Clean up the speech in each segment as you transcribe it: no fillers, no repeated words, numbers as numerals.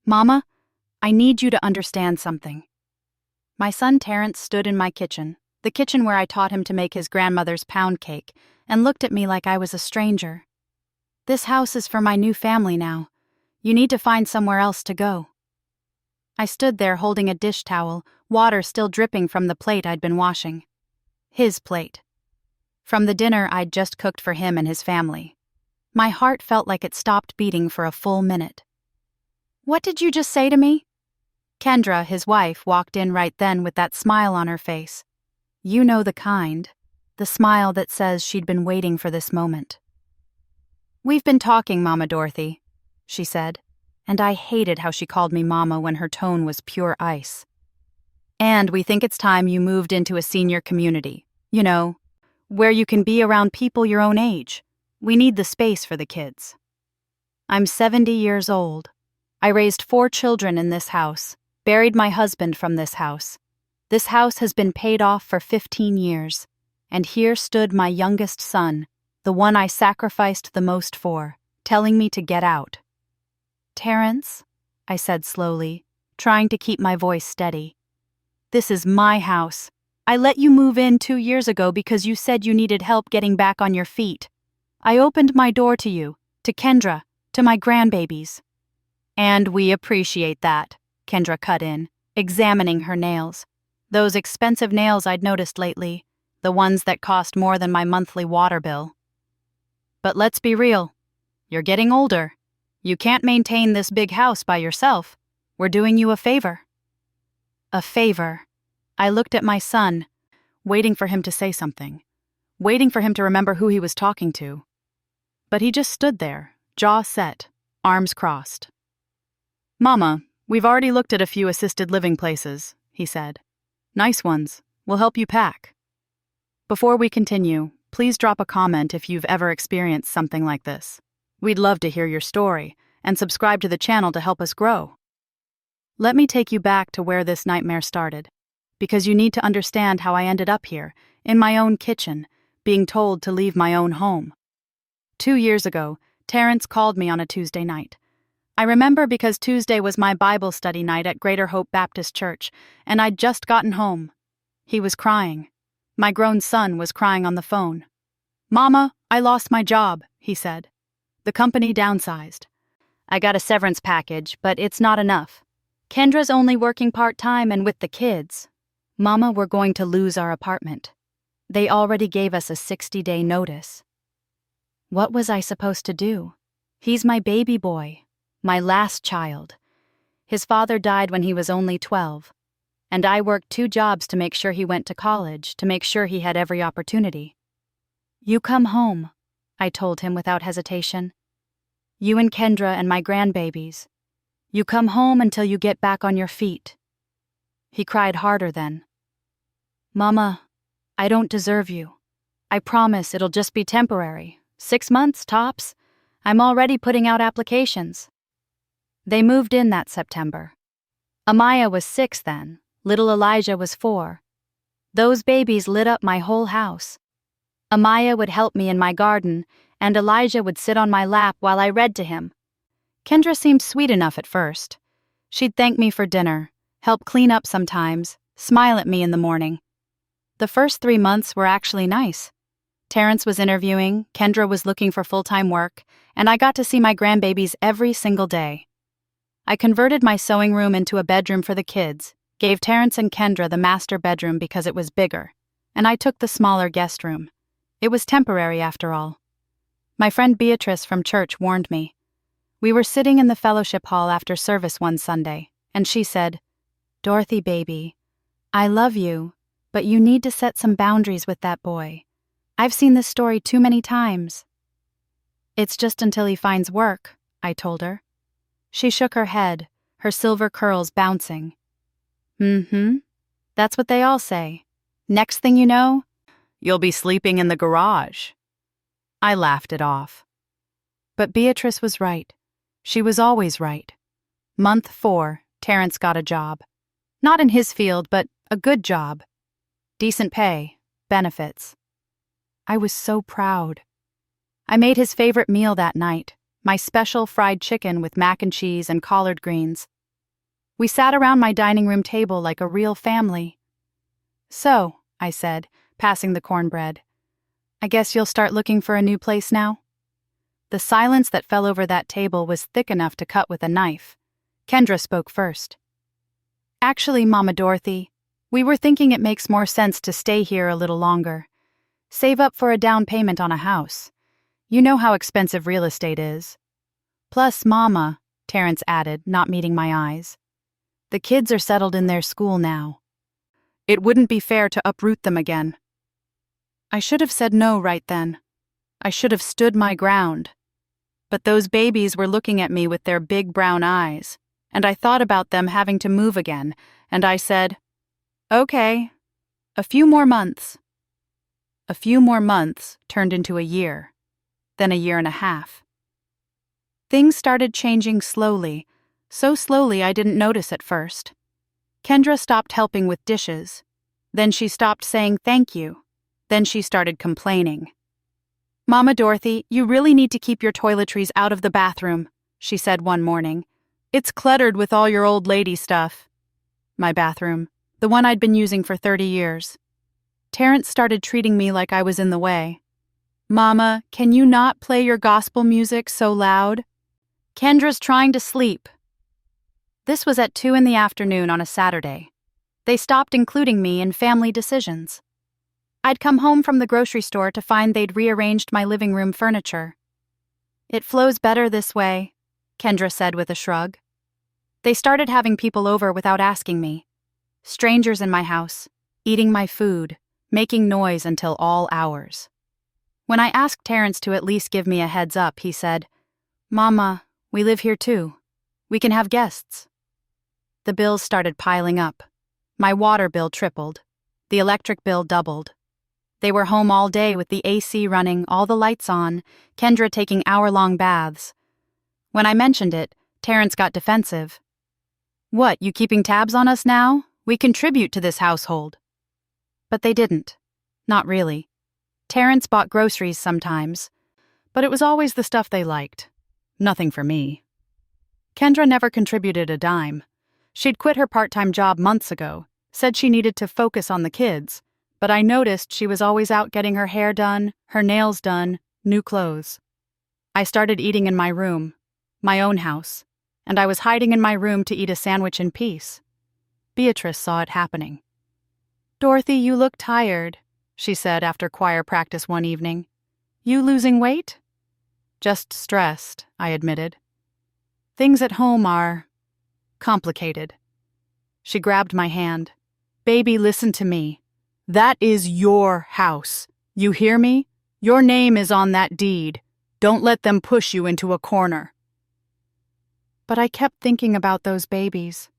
Mama, I need you to understand something. My son Terrence stood in my kitchen, the kitchen where I taught him to make his grandmother's pound cake, and looked at me like I was a stranger. This house is for my new family now. You need to find somewhere else to go. I stood there holding a dish towel, water still dripping from the plate I'd been washing. His plate. From the dinner I'd just cooked for him and his family. My heart felt like it stopped beating for a full minute. "What did you just say to me?" Kendra, his wife, walked in right then with that smile on her face. You know the kind. The smile that says she'd been waiting for this moment. "We've been talking, Mama Dorothy," she said, and I hated how she called me Mama when her tone was pure ice. "And we think it's time you moved into a senior community, where you can be around people your own age. We need the space for the kids." I'm 70 years old. I raised 4 children in this house, buried my husband from this house. This house has been paid off for 15 years, and here stood my youngest son, the one I sacrificed the most for, telling me to get out. "Terrence," I said slowly, trying to keep my voice steady. "This is my house. I let you move in 2 years ago because you said you needed help getting back on your feet. I opened my door to you, to Kendra, to my grandbabies." "And we appreciate that," Kendra cut in, examining her nails. Those expensive nails I'd noticed lately, the ones that cost more than my monthly water bill. "But let's be real. You're getting older. You can't maintain this big house by yourself. We're doing you a favor." A favor. I looked at my son, waiting for him to say something, waiting for him to remember who he was talking to. But he just stood there, jaw set, arms crossed. "Mama, we've already looked at a few assisted living places," he said. "Nice ones. We'll help you pack." Before we continue, please drop a comment if you've ever experienced something like this. We'd love to hear your story, and subscribe to the channel to help us grow. Let me take you back to where this nightmare started, because you need to understand how I ended up here, in my own kitchen, being told to leave my own home. 2 years ago, Terrence called me on a Tuesday night. I remember because Tuesday was my Bible study night at Greater Hope Baptist Church, and I'd just gotten home. He was crying. My grown son was crying on the phone. "Mama, I lost my job," he said. "The company downsized. I got a severance package, but it's not enough. Kendra's only working part-time and with the kids. Mama, we're going to lose our apartment. They already gave us a 60-day notice." What was I supposed to do? He's my baby boy, my last child. His father died when he was only 12, and I worked 2 jobs to make sure he went to college, to make sure he had every opportunity. "You come home," I told him without hesitation. "You and Kendra and my grandbabies. You come home until you get back on your feet." He cried harder then. "Mama, I don't deserve you. I promise it'll just be temporary. 6 months, tops. I'm already putting out applications." They moved in that September. Amaya was 6 then. Little Elijah was 4. Those babies lit up my whole house. Amaya would help me in my garden, and Elijah would sit on my lap while I read to him. Kendra seemed sweet enough at first. She'd thank me for dinner, help clean up sometimes, smile at me in the morning. The first 3 months were actually nice. Terrence was interviewing, Kendra was looking for full-time work, and I got to see my grandbabies every single day. I converted my sewing room into a bedroom for the kids, gave Terrence and Kendra the master bedroom because it was bigger, and I took the smaller guest room. It was temporary after all. My friend Beatrice from church warned me. We were sitting in the fellowship hall after service one Sunday, and she said, "Dorothy, baby, I love you, but you need to set some boundaries with that boy. I've seen this story too many times." "It's just until he finds work," I told her. She shook her head, her silver curls bouncing. That's what they all say. Next thing you know, you'll be sleeping in the garage." I laughed it off. But Beatrice was right. She was always right. Month 4, Terrence got a job. Not in his field, but a good job. Decent pay, benefits. I was so proud. I made his favorite meal that night, my special fried chicken with mac and cheese and collard greens. We sat around my dining room table like a real family. "So," I said, passing the cornbread, "I guess you'll start looking for a new place now?" The silence that fell over that table was thick enough to cut with a knife. Kendra spoke first. "Actually, Mama Dorothy, we were thinking it makes more sense to stay here a little longer. Save up for a down payment on a house. You know how expensive real estate is. Plus, Mama," Terrence added, not meeting my eyes, "the kids are settled in their school now. It wouldn't be fair to uproot them again." I should have said no right then. I should have stood my ground. But those babies were looking at me with their big brown eyes, and I thought about them having to move again, and I said, "Okay, a few more months." A few more months turned into a year, then a year and a half. Things started changing slowly, so slowly I didn't notice at first. Kendra stopped helping with dishes. Then she stopped saying thank you. Then she started complaining. "Mama Dorothy, you really need to keep your toiletries out of the bathroom," she said one morning. "It's cluttered with all your old lady stuff." My bathroom, the one I'd been using for 30 years. Terrence started treating me like I was in the way. "Mama, can you not play your gospel music so loud? Kendra's trying to sleep." This was at 2 in the afternoon on a Saturday. They stopped including me in family decisions. I'd come home from the grocery store to find they'd rearranged my living room furniture. "It flows better this way," Kendra said with a shrug. They started having people over without asking me. Strangers in my house, eating my food, making noise until all hours. When I asked Terrence to at least give me a heads up, he said, "Mama, we live here too. We can have guests." The bills started piling up. My water bill tripled. The electric bill doubled. They were home all day with the AC running, all the lights on, Kendra taking hour-long baths. When I mentioned it, Terrence got defensive. "What, you keeping tabs on us now? We contribute to this household." But they didn't. Not really. Terrence bought groceries sometimes, but it was always the stuff they liked. Nothing for me. Kendra never contributed a dime. She'd quit her part-time job months ago, said she needed to focus on the kids, but I noticed she was always out getting her hair done, her nails done, new clothes. I started eating in my room, my own house, and I was hiding in my room to eat a sandwich in peace. Beatrice saw it happening. "Dorothy, you look tired," she said after choir practice one evening. "You losing weight?" "Just stressed," I admitted. "Things at home are complicated." She grabbed my hand. "Baby, listen to me. That is your house. You hear me? Your name is on that deed. Don't let them push you into a corner." But I kept thinking about those babies.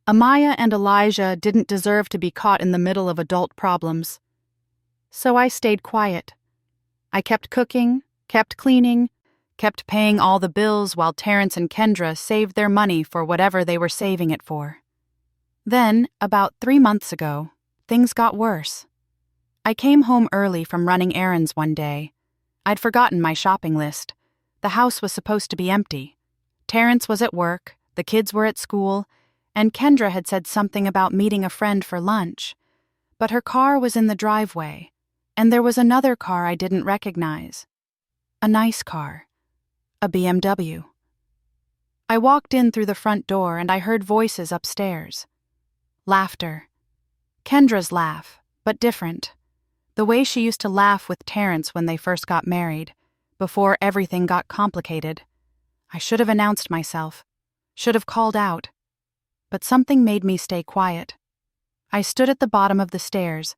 Amaya and Elijah didn't deserve to be caught in the middle of adult problems. So I stayed quiet. I kept cooking, kept cleaning, kept paying all the bills while Terrence and Kendra saved their money for whatever they were saving it for. Then, about 3 months ago, things got worse. I came home early from running errands one day. I'd forgotten my shopping list. The house was supposed to be empty. Terrence was at work, the kids were at school, and Kendra had said something about meeting a friend for lunch. But her car was in the driveway, and there was another car I didn't recognize. A nice car. A BMW. I walked in through the front door and I heard voices upstairs. Laughter. Kendra's laugh, but different. The way she used to laugh with Terrence when they first got married, before everything got complicated. I should have announced myself, should have called out. But something made me stay quiet. I stood at the bottom of the stairs,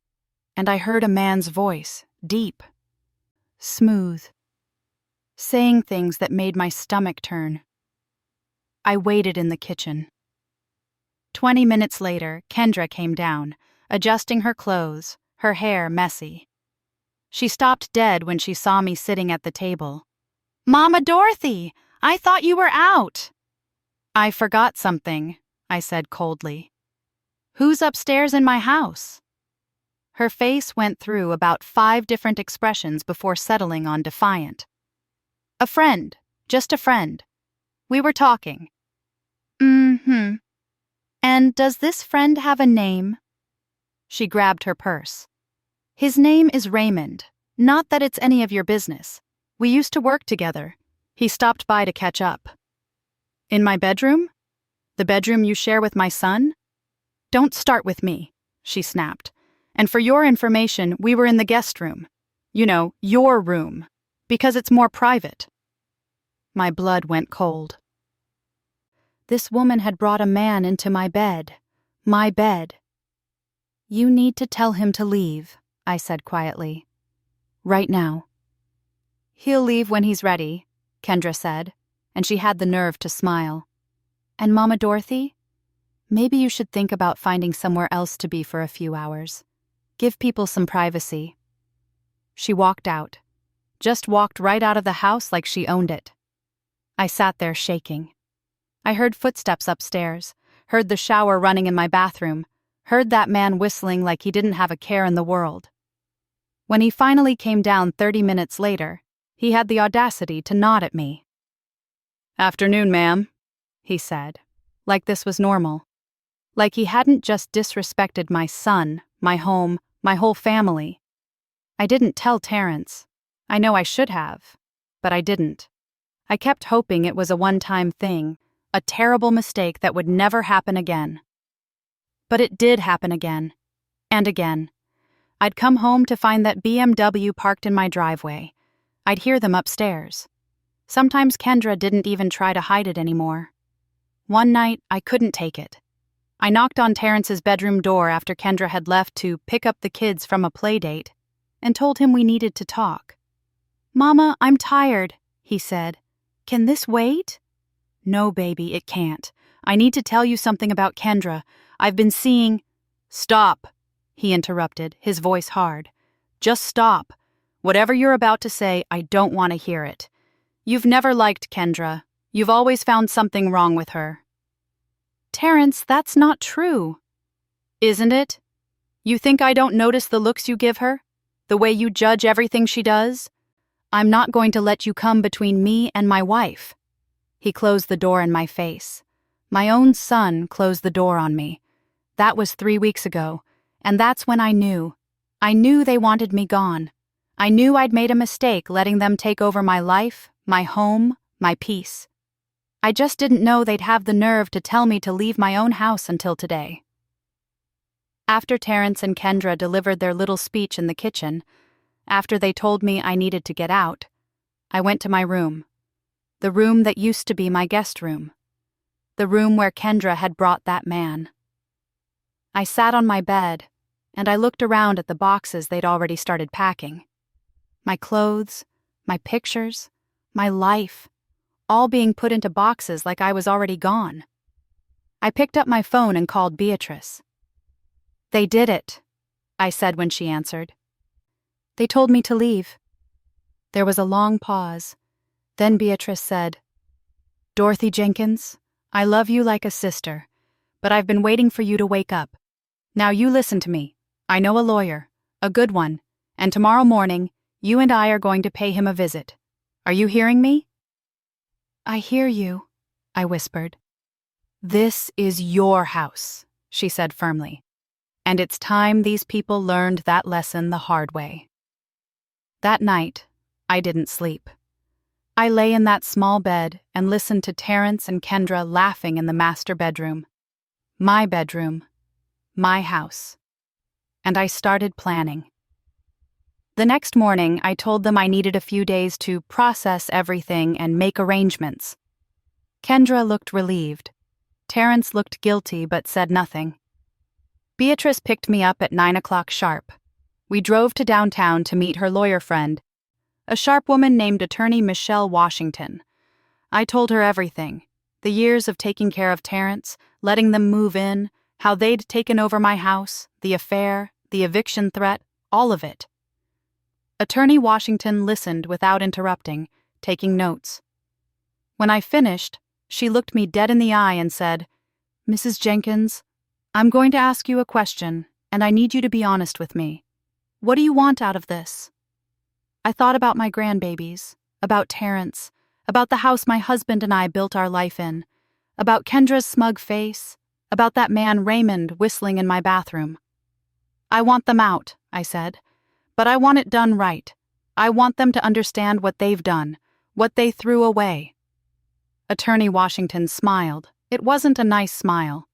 and I heard a man's voice, deep, smooth, saying things that made my stomach turn. I waited in the kitchen. 20 minutes later, Kendra came down, adjusting her clothes, her hair messy. She stopped dead when she saw me sitting at the table. "Mama Dorothy, I thought you were out." "I forgot something," I said coldly. "Who's upstairs in my house?" Her face went through about 5 different expressions before settling on defiant. "A friend, just a friend. We were talking." "Mm-hmm." And does this friend have a name? She grabbed her purse. His name is Raymond. Not that it's any of your business. We used to work together. He stopped by to catch up. In my bedroom? The bedroom you share with my son? Don't start with me, she snapped. And for your information, we were in the guest room. You know, your room. Because it's more private. My blood went cold. This woman had brought a man into my bed. My bed. You need to tell him to leave, I said quietly. Right now. He'll leave when he's ready, Kendra said, and she had the nerve to smile. And Mama Dorothy? Maybe you should think about finding somewhere else to be for a few hours. Give people some privacy. She walked out. Just walked right out of the house like she owned it. I sat there shaking. I heard footsteps upstairs, heard the shower running in my bathroom, heard that man whistling like he didn't have a care in the world. When he finally came down 30 minutes later, he had the audacity to nod at me. "Afternoon, ma'am," he said, like this was normal. Like he hadn't just disrespected my son, my home, my whole family. I didn't tell Terrence. I know I should have, but I didn't. I kept hoping it was a one-time thing, a terrible mistake that would never happen again. But it did happen again, and again. I'd come home to find that BMW parked in my driveway. I'd hear them upstairs. Sometimes Kendra didn't even try to hide it anymore. One night, I couldn't take it. I knocked on Terrence's bedroom door after Kendra had left to pick up the kids from a play date and told him we needed to talk. "Mama, I'm tired," he said. "Can this wait?" "No, baby, it can't. I need to tell you something about Kendra. I've been seeing—" "Stop," he interrupted, his voice hard. "Just stop. Whatever you're about to say, I don't want to hear it. You've never liked Kendra. You've always found something wrong with her." "Terrence, that's not true." "Isn't it? You think I don't notice the looks you give her? The way you judge everything she does? I'm not going to let you come between me and my wife." He closed the door in my face. My own son closed the door on me. That was 3 weeks ago, and that's when I knew. I knew they wanted me gone. I knew I'd made a mistake letting them take over my life, my home, my peace. I just didn't know they'd have the nerve to tell me to leave my own house until today. After Terrence and Kendra delivered their little speech in the kitchen, after they told me I needed to get out, I went to my room. The room that used to be my guest room. The room where Kendra had brought that man. I sat on my bed, and I looked around at the boxes they'd already started packing. My clothes, my pictures, my life, all being put into boxes like I was already gone. I picked up my phone and called Beatrice. "They did it," I said when she answered. "They told me to leave." There was a long pause. Then Beatrice said, "Dorothy Jenkins, I love you like a sister, but I've been waiting for you to wake up. Now you listen to me. I know a lawyer, a good one, and tomorrow morning, you and I are going to pay him a visit. Are you hearing me?" "I hear you," I whispered. "This is your house," she said firmly, "and it's time these people learned that lesson the hard way." That night, I didn't sleep. I lay in that small bed and listened to Terrence and Kendra laughing in the master bedroom. My bedroom. My house. And I started planning. The next morning, I told them I needed a few days to process everything and make arrangements. Kendra looked relieved. Terrence looked guilty but said nothing. Beatrice picked me up at 9 o'clock sharp. We drove to downtown to meet her lawyer friend, a sharp woman named Attorney Michelle Washington. I told her everything, the years of taking care of Terrence, letting them move in, how they'd taken over my house, the affair, the eviction threat, all of it. Attorney Washington listened without interrupting, taking notes. When I finished, she looked me dead in the eye and said, "Mrs. Jenkins, I'm going to ask you a question, and I need you to be honest with me. What do you want out of this?" I thought about my grandbabies, about Terrence, about the house my husband and I built our life in, about Kendra's smug face, About that man Raymond whistling in my bathroom. I want them out, I said. But I want it done right. I want them to understand what they've done, what they threw away. Attorney Washington smiled. It wasn't a nice smile.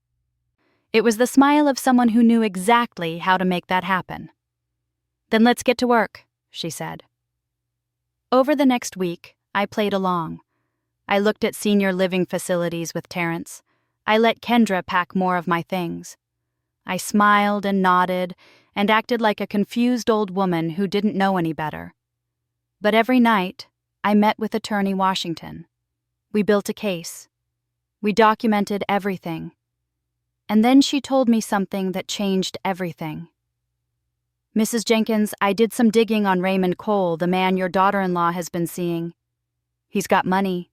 It was the smile of someone who knew exactly how to make that happen. Then let's get to work, she said. Over the next week, I played along. I looked at senior living facilities with Terrence. I let Kendra pack more of my things. I smiled and nodded and acted like a confused old woman who didn't know any better. But every night, I met with Attorney Washington. We built a case. We documented everything. And then she told me something that changed everything. Mrs. Jenkins, I did some digging on Raymond Cole, the man your daughter-in-law has been seeing. He's got money,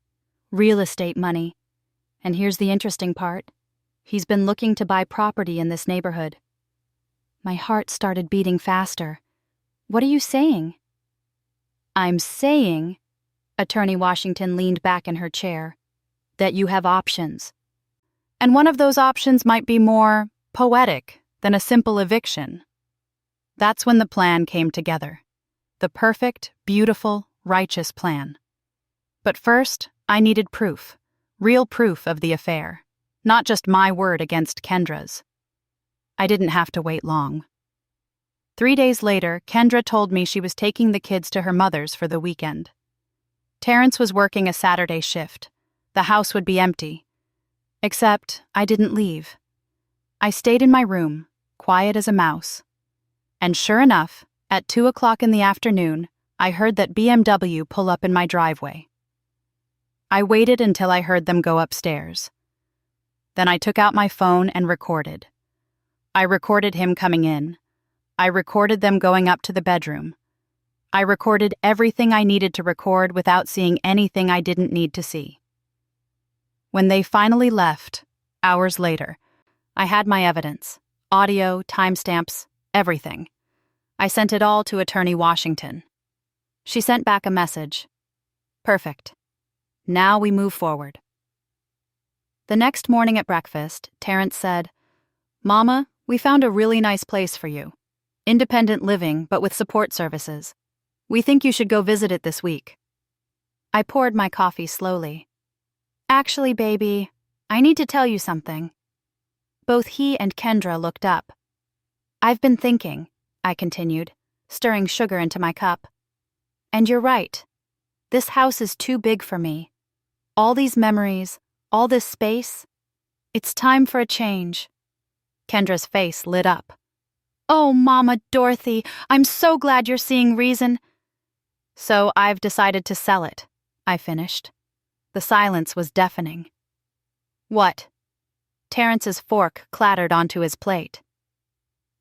real estate money. And here's the interesting part. He's been looking to buy property in this neighborhood. My heart started beating faster. What are you saying? I'm saying, Attorney Washington leaned back in her chair, that you have options. And one of those options might be more poetic than a simple eviction. That's when the plan came together. The perfect, beautiful, righteous plan. But first, I needed proof. Real proof of the affair. Not just my word against Kendra's. I didn't have to wait long. 3 days later, Kendra told me she was taking the kids to her mother's for the weekend. Terrence was working a Saturday shift. The house would be empty. Except I didn't leave. I stayed in my room, quiet as a mouse. And sure enough, at 2 o'clock in the afternoon, I heard that BMW pull up in my driveway. I waited until I heard them go upstairs. Then I took out my phone and recorded. I recorded him coming in. I recorded them going up to the bedroom. I recorded everything I needed to record without seeing anything I didn't need to see. When they finally left, hours later, I had my evidence, audio, timestamps, everything. I sent it all to Attorney Washington. She sent back a message. Perfect. Now we move forward. The next morning at breakfast, Terrence said, Mama, we found a really nice place for you. Independent living, but with support services. We think you should go visit it this week. I poured my coffee slowly. Actually, baby, I need to tell you something. Both he and Kendra looked up. I've been thinking, I continued, stirring sugar into my cup. And you're right. This house is too big for me. All these memories, all this space. It's time for a change. Kendra's face lit up. Oh, Mama Dorothy, I'm so glad you're seeing reason. So I've decided to sell it, I finished. The silence was deafening. What? Terrence's fork clattered onto his plate.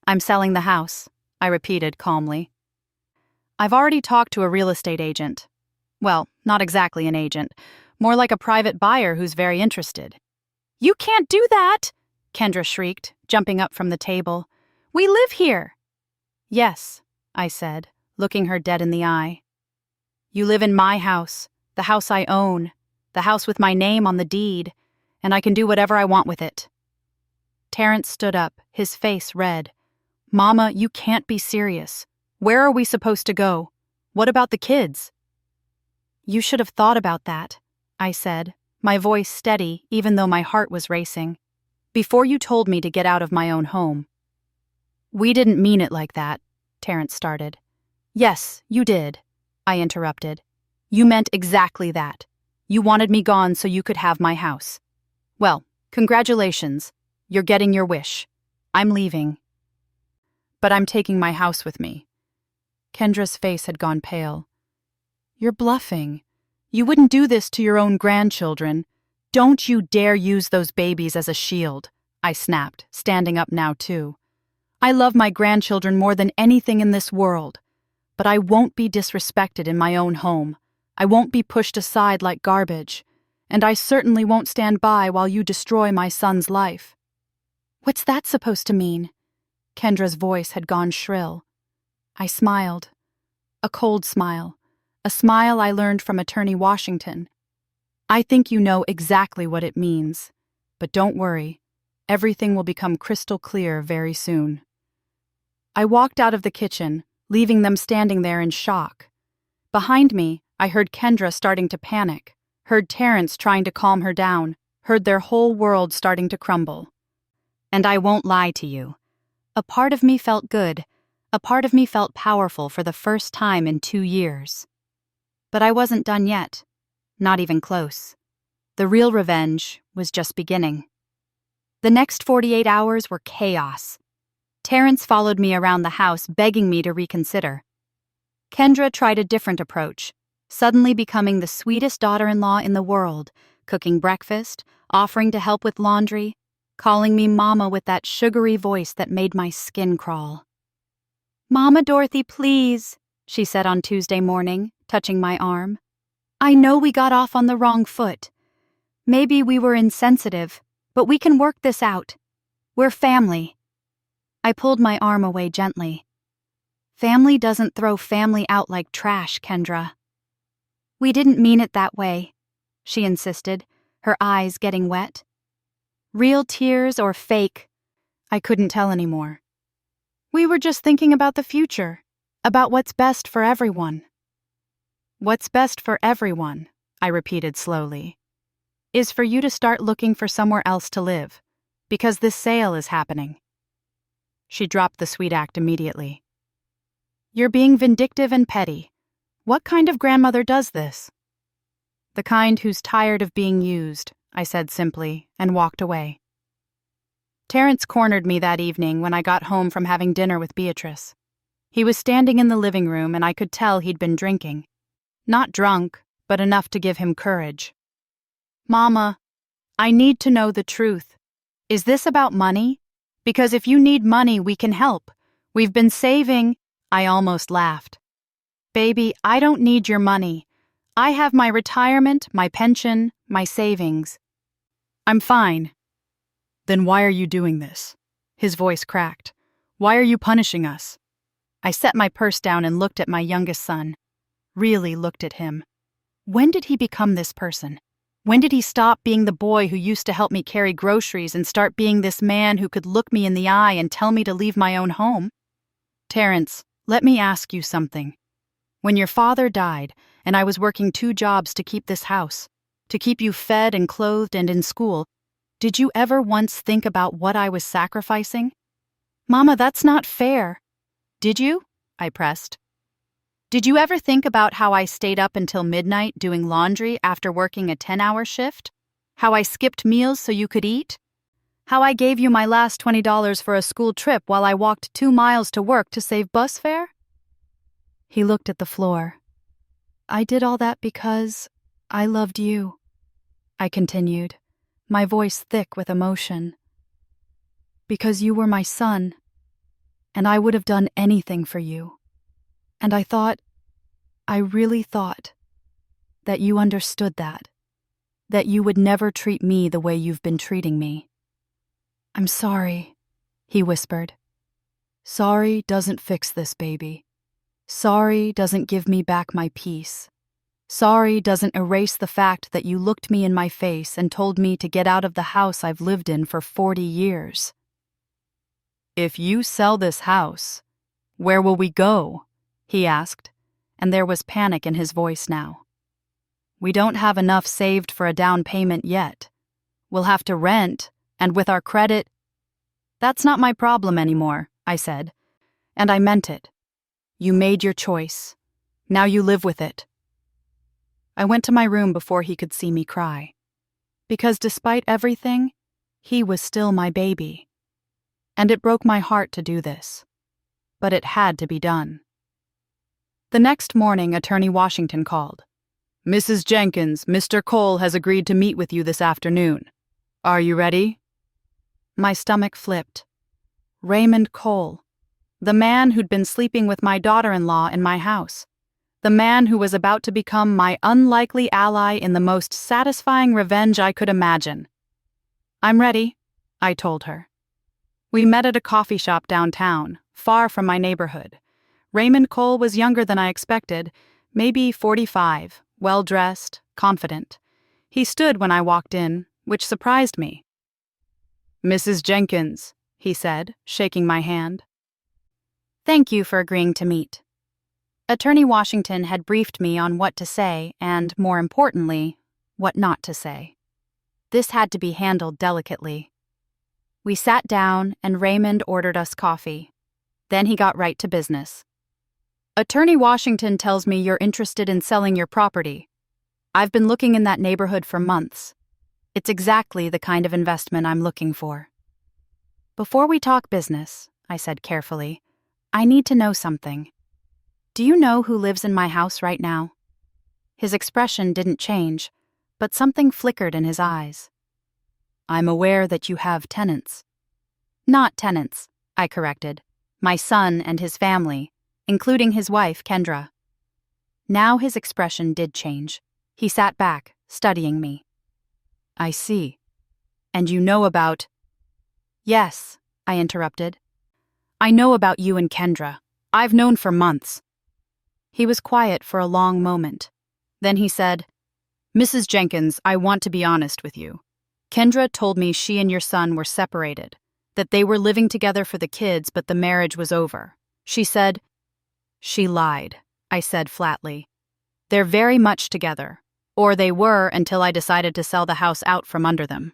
I'm selling the house, I repeated calmly. I've already talked to a real estate agent. Well, not exactly an agent, more like a private buyer who's very interested. You can't do that, Kendra shrieked, jumping up from the table. We live here. Yes, I said, looking her dead in the eye. You live in my house, the house I own, the house with my name on the deed, and I can do whatever I want with it. Terrence stood up, his face red. Mama, you can't be serious. Where are we supposed to go? What about the kids? You should have thought about that, I said, my voice steady even though my heart was racing, before you told me to get out of my own home. We didn't mean it like that, Terrence started. Yes, you did, I interrupted. You meant exactly that. You wanted me gone so you could have my house. Well, congratulations. You're getting your wish. I'm leaving. But I'm taking my house with me. Kendra's face had gone pale. You're bluffing. You wouldn't do this to your own grandchildren. Don't you dare use those babies as a shield, I snapped, standing up now too. I love my grandchildren more than anything in this world, but I won't be disrespected in my own home. I won't be pushed aside like garbage, and I certainly won't stand by while you destroy my son's life. What's that supposed to mean? Kendra's voice had gone shrill. I smiled. A cold smile. A smile I learned from Attorney Washington. I think you know exactly what it means. But don't worry. Everything will become crystal clear very soon. I walked out of the kitchen, leaving them standing there in shock. Behind me, I heard Kendra starting to panic, heard Terrence trying to calm her down, heard their whole world starting to crumble. And I won't lie to you. A part of me felt good. A part of me felt powerful for the first time in 2 years. But I wasn't done yet. Not even close. The real revenge was just beginning. The next 48 hours were chaos. Terrence followed me around the house, begging me to reconsider. Kendra tried a different approach, suddenly becoming the sweetest daughter-in-law in the world, cooking breakfast, offering to help with laundry, calling me Mama with that sugary voice that made my skin crawl. "Mama Dorothy, please," she said on Tuesday morning, touching my arm. "I know we got off on the wrong foot. Maybe we were insensitive, but we can work this out. We're family." I pulled my arm away gently. "Family doesn't throw family out like trash, Kendra." "We didn't mean it that way," she insisted, her eyes getting wet. Real tears or fake, I couldn't tell anymore. "We were just thinking about the future, about what's best for everyone." "What's best for everyone," I repeated slowly, "is for you to start looking for somewhere else to live, because this sale is happening." She dropped the sweet act immediately. "You're being vindictive and petty. What kind of grandmother does this?" "The kind who's tired of being used," I said simply, and walked away. Terrence cornered me that evening when I got home from having dinner with Beatrice. He was standing in the living room and I could tell he'd been drinking. Not drunk, but enough to give him courage. "Mama, I need to know the truth. Is this about money? Because if you need money, we can help. We've been saving—" I almost laughed. "Baby, I don't need your money. I have my retirement, my pension, my savings. I'm fine." "Then why are you doing this?" His voice cracked. "Why are you punishing us?" I set my purse down and looked at my youngest son. Really looked at him. When did he become this person? When did he stop being the boy who used to help me carry groceries and start being this man who could look me in the eye and tell me to leave my own home? "Terrence, let me ask you something. When your father died, and I was working 2 jobs to keep this house, to keep you fed and clothed and in school, did you ever once think about what I was sacrificing?" "Mama, that's not fair." "Did you?" I pressed. "Did you ever think about how I stayed up until midnight doing laundry after working a 10-hour shift? How I skipped meals so you could eat? How I gave you my last $20 for a school trip while I walked 2 miles to work to save bus fare?" He looked at the floor. "I did all that because I loved you," I continued, my voice thick with emotion. "Because you were my son, and I would have done anything for you. And I really thought, that you understood that you would never treat me the way you've been treating me." "I'm sorry," he whispered. "Sorry doesn't fix this, baby. Sorry doesn't give me back my peace. Sorry doesn't erase the fact that you looked me in my face and told me to get out of the house I've lived in for 40 years. "If you sell this house, where will we go?" he asked, and there was panic in his voice now. "We don't have enough saved for a down payment yet. We'll have to rent, and with our credit—" "That's not my problem anymore," I said, and I meant it. "You made your choice. Now you live with it." I went to my room before he could see me cry. Because despite everything, he was still my baby. And it broke my heart to do this. But it had to be done. The next morning, Attorney Washington called. "Mrs. Jenkins, Mr. Cole has agreed to meet with you this afternoon. Are you ready?" My stomach flipped. Raymond Cole. The man who'd been sleeping with my daughter-in-law in my house. The man who was about to become my unlikely ally in the most satisfying revenge I could imagine. "I'm ready," I told her. We met at a coffee shop downtown, far from my neighborhood. Raymond Cole was younger than I expected, maybe 45, well-dressed, confident. He stood when I walked in, which surprised me. Mrs. Jenkins, he said, shaking my hand. Thank you for agreeing to meet. Attorney Washington had briefed me on what to say and, more importantly, what not to say. This had to be handled delicately. We sat down and Raymond ordered us coffee. Then he got right to business. Attorney Washington tells me you're interested in selling your property. I've been looking in that neighborhood for months. It's exactly the kind of investment I'm looking for. Before we talk business, I said carefully, I need to know something. Do you know who lives in my house right now? His expression didn't change, but something flickered in his eyes. I'm aware that you have tenants. Not tenants, I corrected. My son and his family, including his wife, Kendra. Now his expression did change. He sat back, studying me. I see. And you know about— Yes, I interrupted. I know about you and Kendra. I've known for months. He was quiet for a long moment. Then he said, Mrs. Jenkins, I want to be honest with you. Kendra told me she and your son were separated, that they were living together for the kids but the marriage was over. She said— She lied, I said flatly. They're very much together. Or they were until I decided to sell the house out from under them.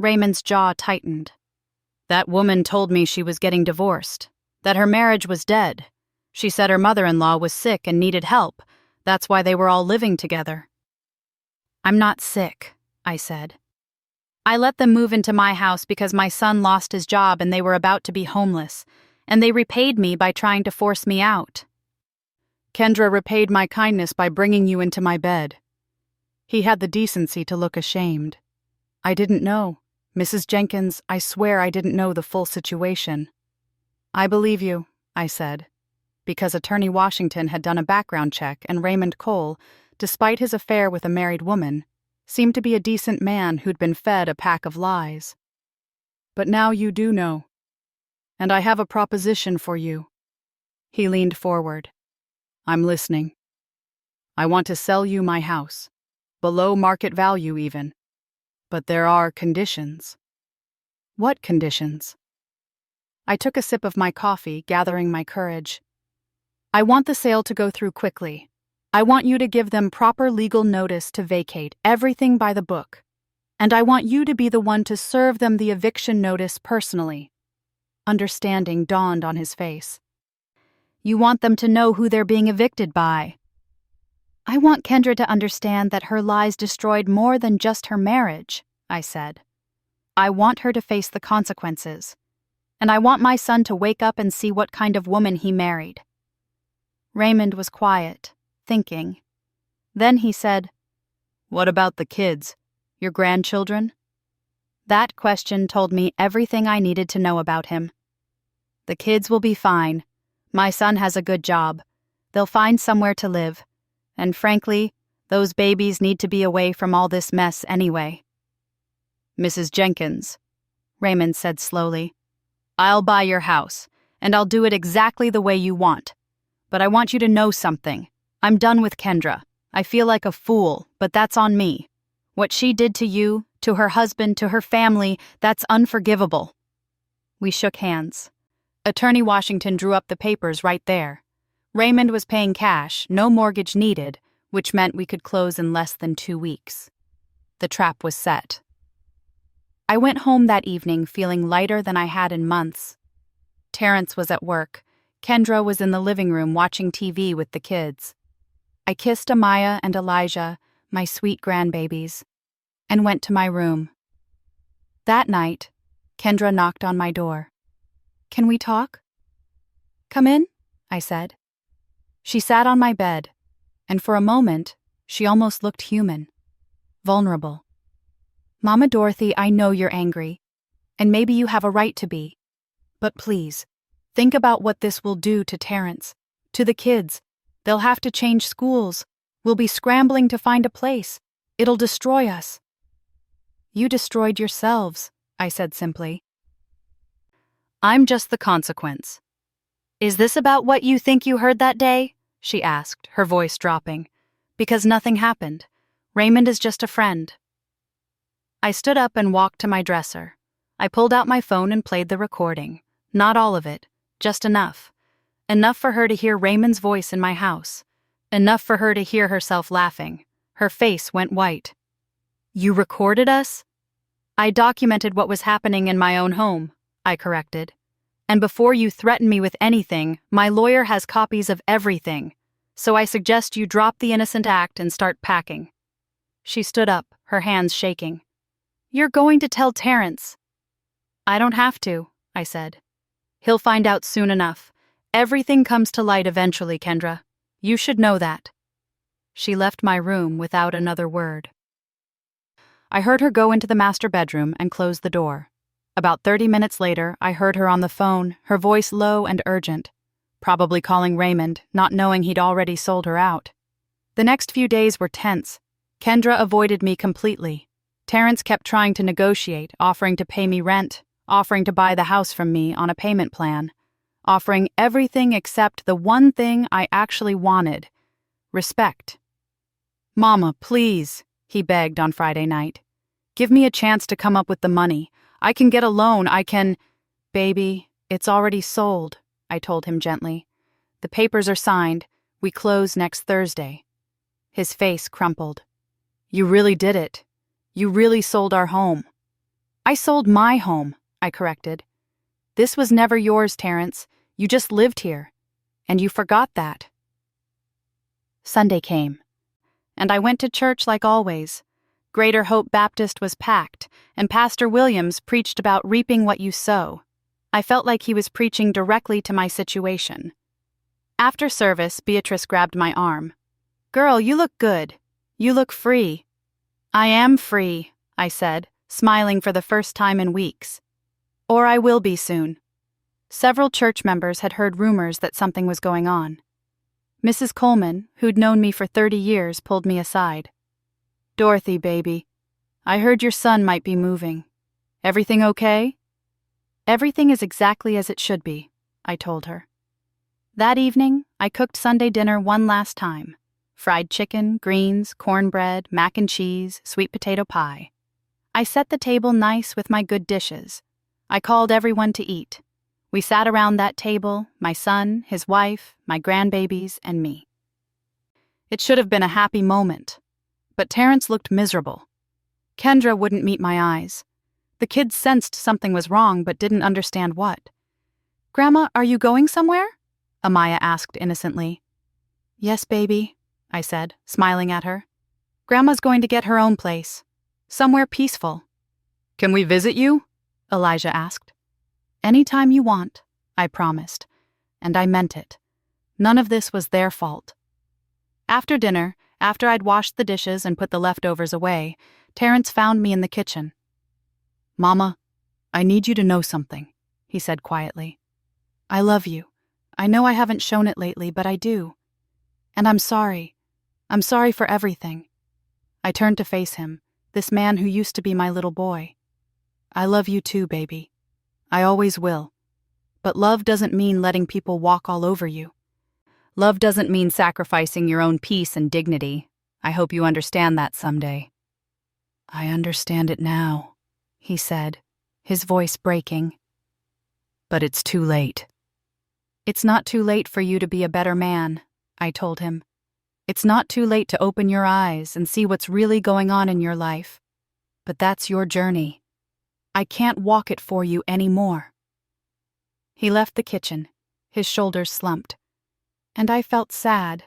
Raymond's jaw tightened. That woman told me she was getting divorced, that her marriage was dead. She said her mother-in-law was sick and needed help. That's why they were all living together. I'm not sick, I said. I let them move into my house because my son lost his job and they were about to be homeless, and they repaid me by trying to force me out. Kendra repaid my kindness by bringing you into my bed. He had the decency to look ashamed. I didn't know. Mrs. Jenkins, I swear I didn't know the full situation. I believe you, I said, because Attorney Washington had done a background check and Raymond Cole, despite his affair with a married woman, seemed to be a decent man who'd been fed a pack of lies. But now you do know. And I have a proposition for you. He leaned forward. I'm listening. I want to sell you my house. Below market value even. But there are conditions. What conditions? I took a sip of my coffee, gathering my courage. I want the sale to go through quickly. I want you to give them proper legal notice to vacate everything by the book. And I want you to be the one to serve them the eviction notice personally. Understanding dawned on his face. You want them to know who they're being evicted by. I want Kendra to understand that her lies destroyed more than just her marriage, I said. I want her to face the consequences. And I want my son to wake up and see what kind of woman he married. Raymond was quiet, thinking. Then he said, What about the kids? Your grandchildren? That question told me everything I needed to know about him. The kids will be fine. My son has a good job. They'll find somewhere to live. And frankly, those babies need to be away from all this mess anyway. Mrs. Jenkins, Raymond said slowly, I'll buy your house, and I'll do it exactly the way you want. But I want you to know something. I'm done with Kendra. I feel like a fool, but that's on me. What she did to you, to her husband, to her family, that's unforgivable. We shook hands. Attorney Washington drew up the papers right there. Raymond was paying cash, no mortgage needed, which meant we could close in less than 2 weeks. The trap was set. I went home that evening feeling lighter than I had in months. Terrence was at work. Kendra was in the living room watching TV with the kids. I kissed Amaya and Elijah, my sweet grandbabies, and went to my room. That night, Kendra knocked on my door. Can we talk? Come in, I said. She sat on my bed, and for a moment, she almost looked human, vulnerable. Mama Dorothy, I know you're angry, and maybe you have a right to be. But please, think about what this will do to Terrence, to the kids. They'll have to change schools. We'll be scrambling to find a place. It'll destroy us. You destroyed yourselves, I said simply. I'm just the consequence. Is this about what you think you heard that day? She asked, her voice dropping. Because nothing happened. Raymond is just a friend. I stood up and walked to my dresser. I pulled out my phone and played the recording. Not all of it, just enough. Enough for her to hear Raymond's voice in my house. Enough for her to hear herself laughing. Her face went white. "You recorded us?" "I documented what was happening in my own home," I corrected. "And before you threaten me with anything, my lawyer has copies of everything. So I suggest you drop the innocent act and start packing." She stood up, her hands shaking. "You're going to tell Terrence." "I don't have to," I said. "He'll find out soon enough. Everything comes to light eventually, Kendra. You should know that." She left my room without another word. I heard her go into the master bedroom and close the door. About 30 minutes later, I heard her on the phone, her voice low and urgent. Probably calling Raymond, not knowing he'd already sold her out. The next few days were tense. Kendra avoided me completely. Terrence kept trying to negotiate, offering to pay me rent, offering to buy the house from me on a payment plan, offering everything except the one thing I actually wanted: respect. "Mama, please," he begged on Friday night. "Give me a chance to come up with the money. I can get a loan, I can—" "Baby, it's already sold," I told him gently. "The papers are signed. We close next Thursday." His face crumpled. "You really did it. You really sold our home." "I sold my home," I corrected. "This was never yours, Terrence. You just lived here. And you forgot that." Sunday came, and I went to church like always. Greater Hope Baptist was packed, and Pastor Williams preached about reaping what you sow. I felt like he was preaching directly to my situation. After service, Beatrice grabbed my arm. "Girl, you look good. You look free." "I am free," I said, smiling for the first time in weeks. "Or I will be soon." Several church members had heard rumors that something was going on. Mrs. Coleman, who'd known me for 30 years, pulled me aside. "Dorothy, baby, I heard your son might be moving. Everything okay?" "Everything is exactly as it should be," I told her. That evening, I cooked Sunday dinner one last time. Fried chicken, greens, cornbread, mac and cheese, sweet potato pie. I set the table nice with my good dishes. I called everyone to eat. We sat around that table, my son, his wife, my grandbabies, and me. It should have been a happy moment, but Terrence looked miserable. Kendra wouldn't meet my eyes. The kids sensed something was wrong but didn't understand what. "Grandma, are you going somewhere?" Amaya asked innocently. "Yes, baby," I said, smiling at her. "Grandma's going to get her own place. Somewhere peaceful." "Can we visit you?" Elijah asked. "Anytime you want," I promised. And I meant it. None of this was their fault. After dinner, after I'd washed the dishes and put the leftovers away, Terrence found me in the kitchen. "Mama, I need you to know something," he said quietly. "I love you. I know I haven't shown it lately, but I do. And I'm sorry. I'm sorry for everything." I turned to face him, this man who used to be my little boy. "I love you too, baby. I always will. But love doesn't mean letting people walk all over you. Love doesn't mean sacrificing your own peace and dignity. I hope you understand that someday." "I understand it now," he said, his voice breaking. "But it's too late." "It's not too late for you to be a better man," I told him. "It's not too late to open your eyes and see what's really going on in your life. But that's your journey. I can't walk it for you anymore." He left the kitchen, his shoulders slumped. And I felt sad,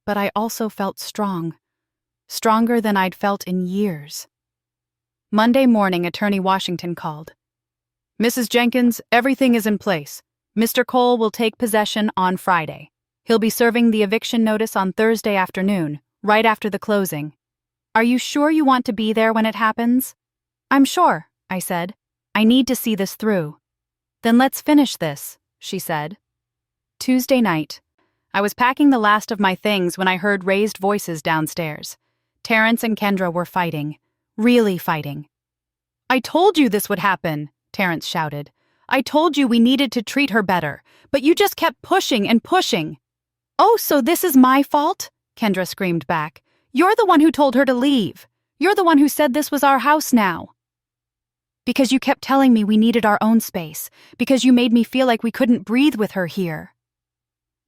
but I also felt strong. Stronger than I'd felt in years. Monday morning, Attorney Washington called. "Mrs. Jenkins, everything is in place. Mr. Cole will take possession on Friday. He'll be serving the eviction notice on Thursday afternoon, right after the closing. Are you sure you want to be there when it happens?" "I'm sure," I said. "I need to see this through." "Then let's finish this," she said. Tuesday night. I was packing the last of my things when I heard raised voices downstairs. Terrence and Kendra were fighting. Really fighting. "I told you this would happen," Terrence shouted. "I told you we needed to treat her better, but you just kept pushing and pushing." "Oh, so this is my fault?" Kendra screamed back. "You're the one who told her to leave. You're the one who said this was our house now." Because you kept telling me we needed our own space. Because you made me feel like we couldn't breathe with her here.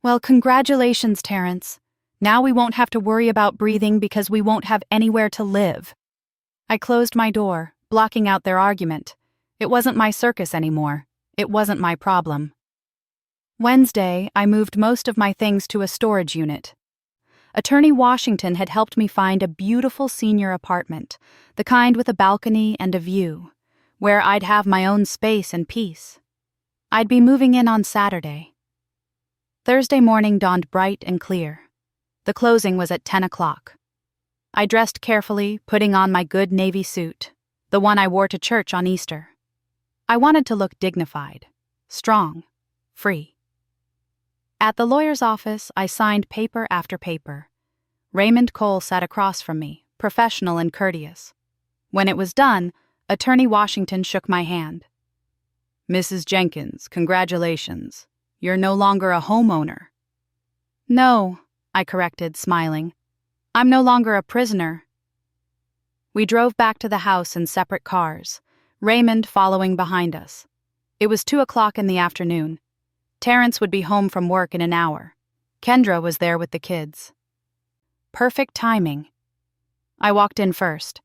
Well, congratulations, Terrence. Now we won't have to worry about breathing because we won't have anywhere to live. I closed my door, blocking out their argument. It wasn't my circus anymore. It wasn't my problem. Wednesday, I moved most of my things to a storage unit. Attorney Washington had helped me find a beautiful senior apartment, the kind with a balcony and a view, where I'd have my own space and peace. I'd be moving in on Saturday. Thursday morning dawned bright and clear. The closing was at 10 o'clock. I dressed carefully, putting on my good navy suit, the one I wore to church on Easter. I wanted to look dignified, strong, free. At the lawyer's office, I signed paper after paper. Raymond Cole sat across from me, professional and courteous. When it was done, Attorney Washington shook my hand. "Mrs. Jenkins, congratulations. You're no longer a homeowner." "No," I corrected, smiling. "I'm no longer a prisoner." We drove back to the house in separate cars, Raymond following behind us. It was 2 o'clock in the afternoon. Terrence would be home from work in an hour. Kendra was there with the kids. Perfect timing. I walked in first.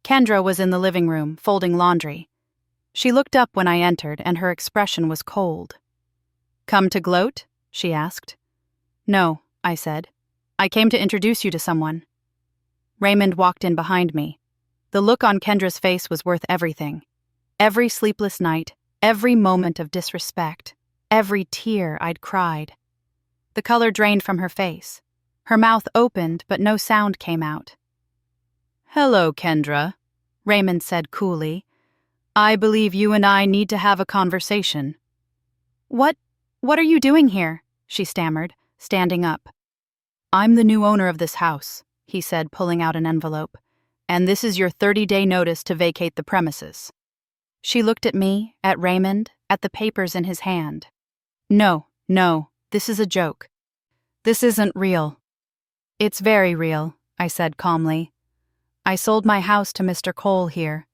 Kendra was in the living room, folding laundry. She looked up when I entered, and her expression was cold. "Come to gloat?" she asked. "No," I said. "I came to introduce you to someone." Raymond walked in behind me. The look on Kendra's face was worth everything. Every sleepless night, every moment of disrespect, every tear I'd cried. The color drained from her face. Her mouth opened, but no sound came out. "Hello, Kendra," Raymond said coolly. "I believe you and I need to have a conversation." What are you doing here?" she stammered, standing up. "I'm the new owner of this house," he said, pulling out an envelope. "And this is your 30-day notice to vacate the premises." She looked at me, at Raymond, at the papers in his hand. No, this is a joke. This isn't real." "It's very real," I said calmly. "I sold my house to Mr. Cole here,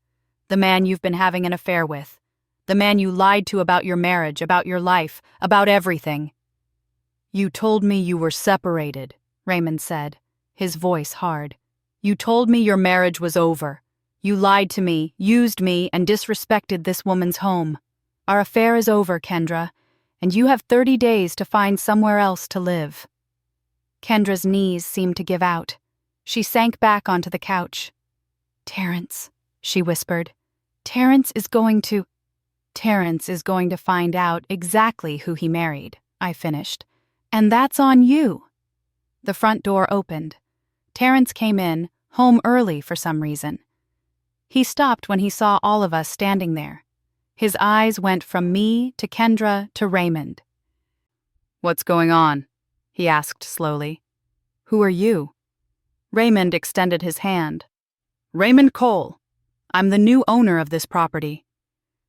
the man you've been having an affair with, the man you lied to about your marriage, about your life, about everything." "You told me you were separated," Raymond said, his voice hard. "You told me your marriage was over. You lied to me, used me, and disrespected this woman's home. Our affair is over, Kendra, and you have 30 days to find somewhere else to live." Kendra's knees seemed to give out. She sank back onto the couch. "Terrence," she whispered. Terrence is going to find out exactly who he married," I finished. "And that's on you." The front door opened. Terrence came in, home early for some reason. He stopped when he saw all of us standing there. His eyes went from me to Kendra to Raymond. "What's going on?" he asked slowly. "Who are you?" Raymond extended his hand. "Raymond Cole. I'm the new owner of this property."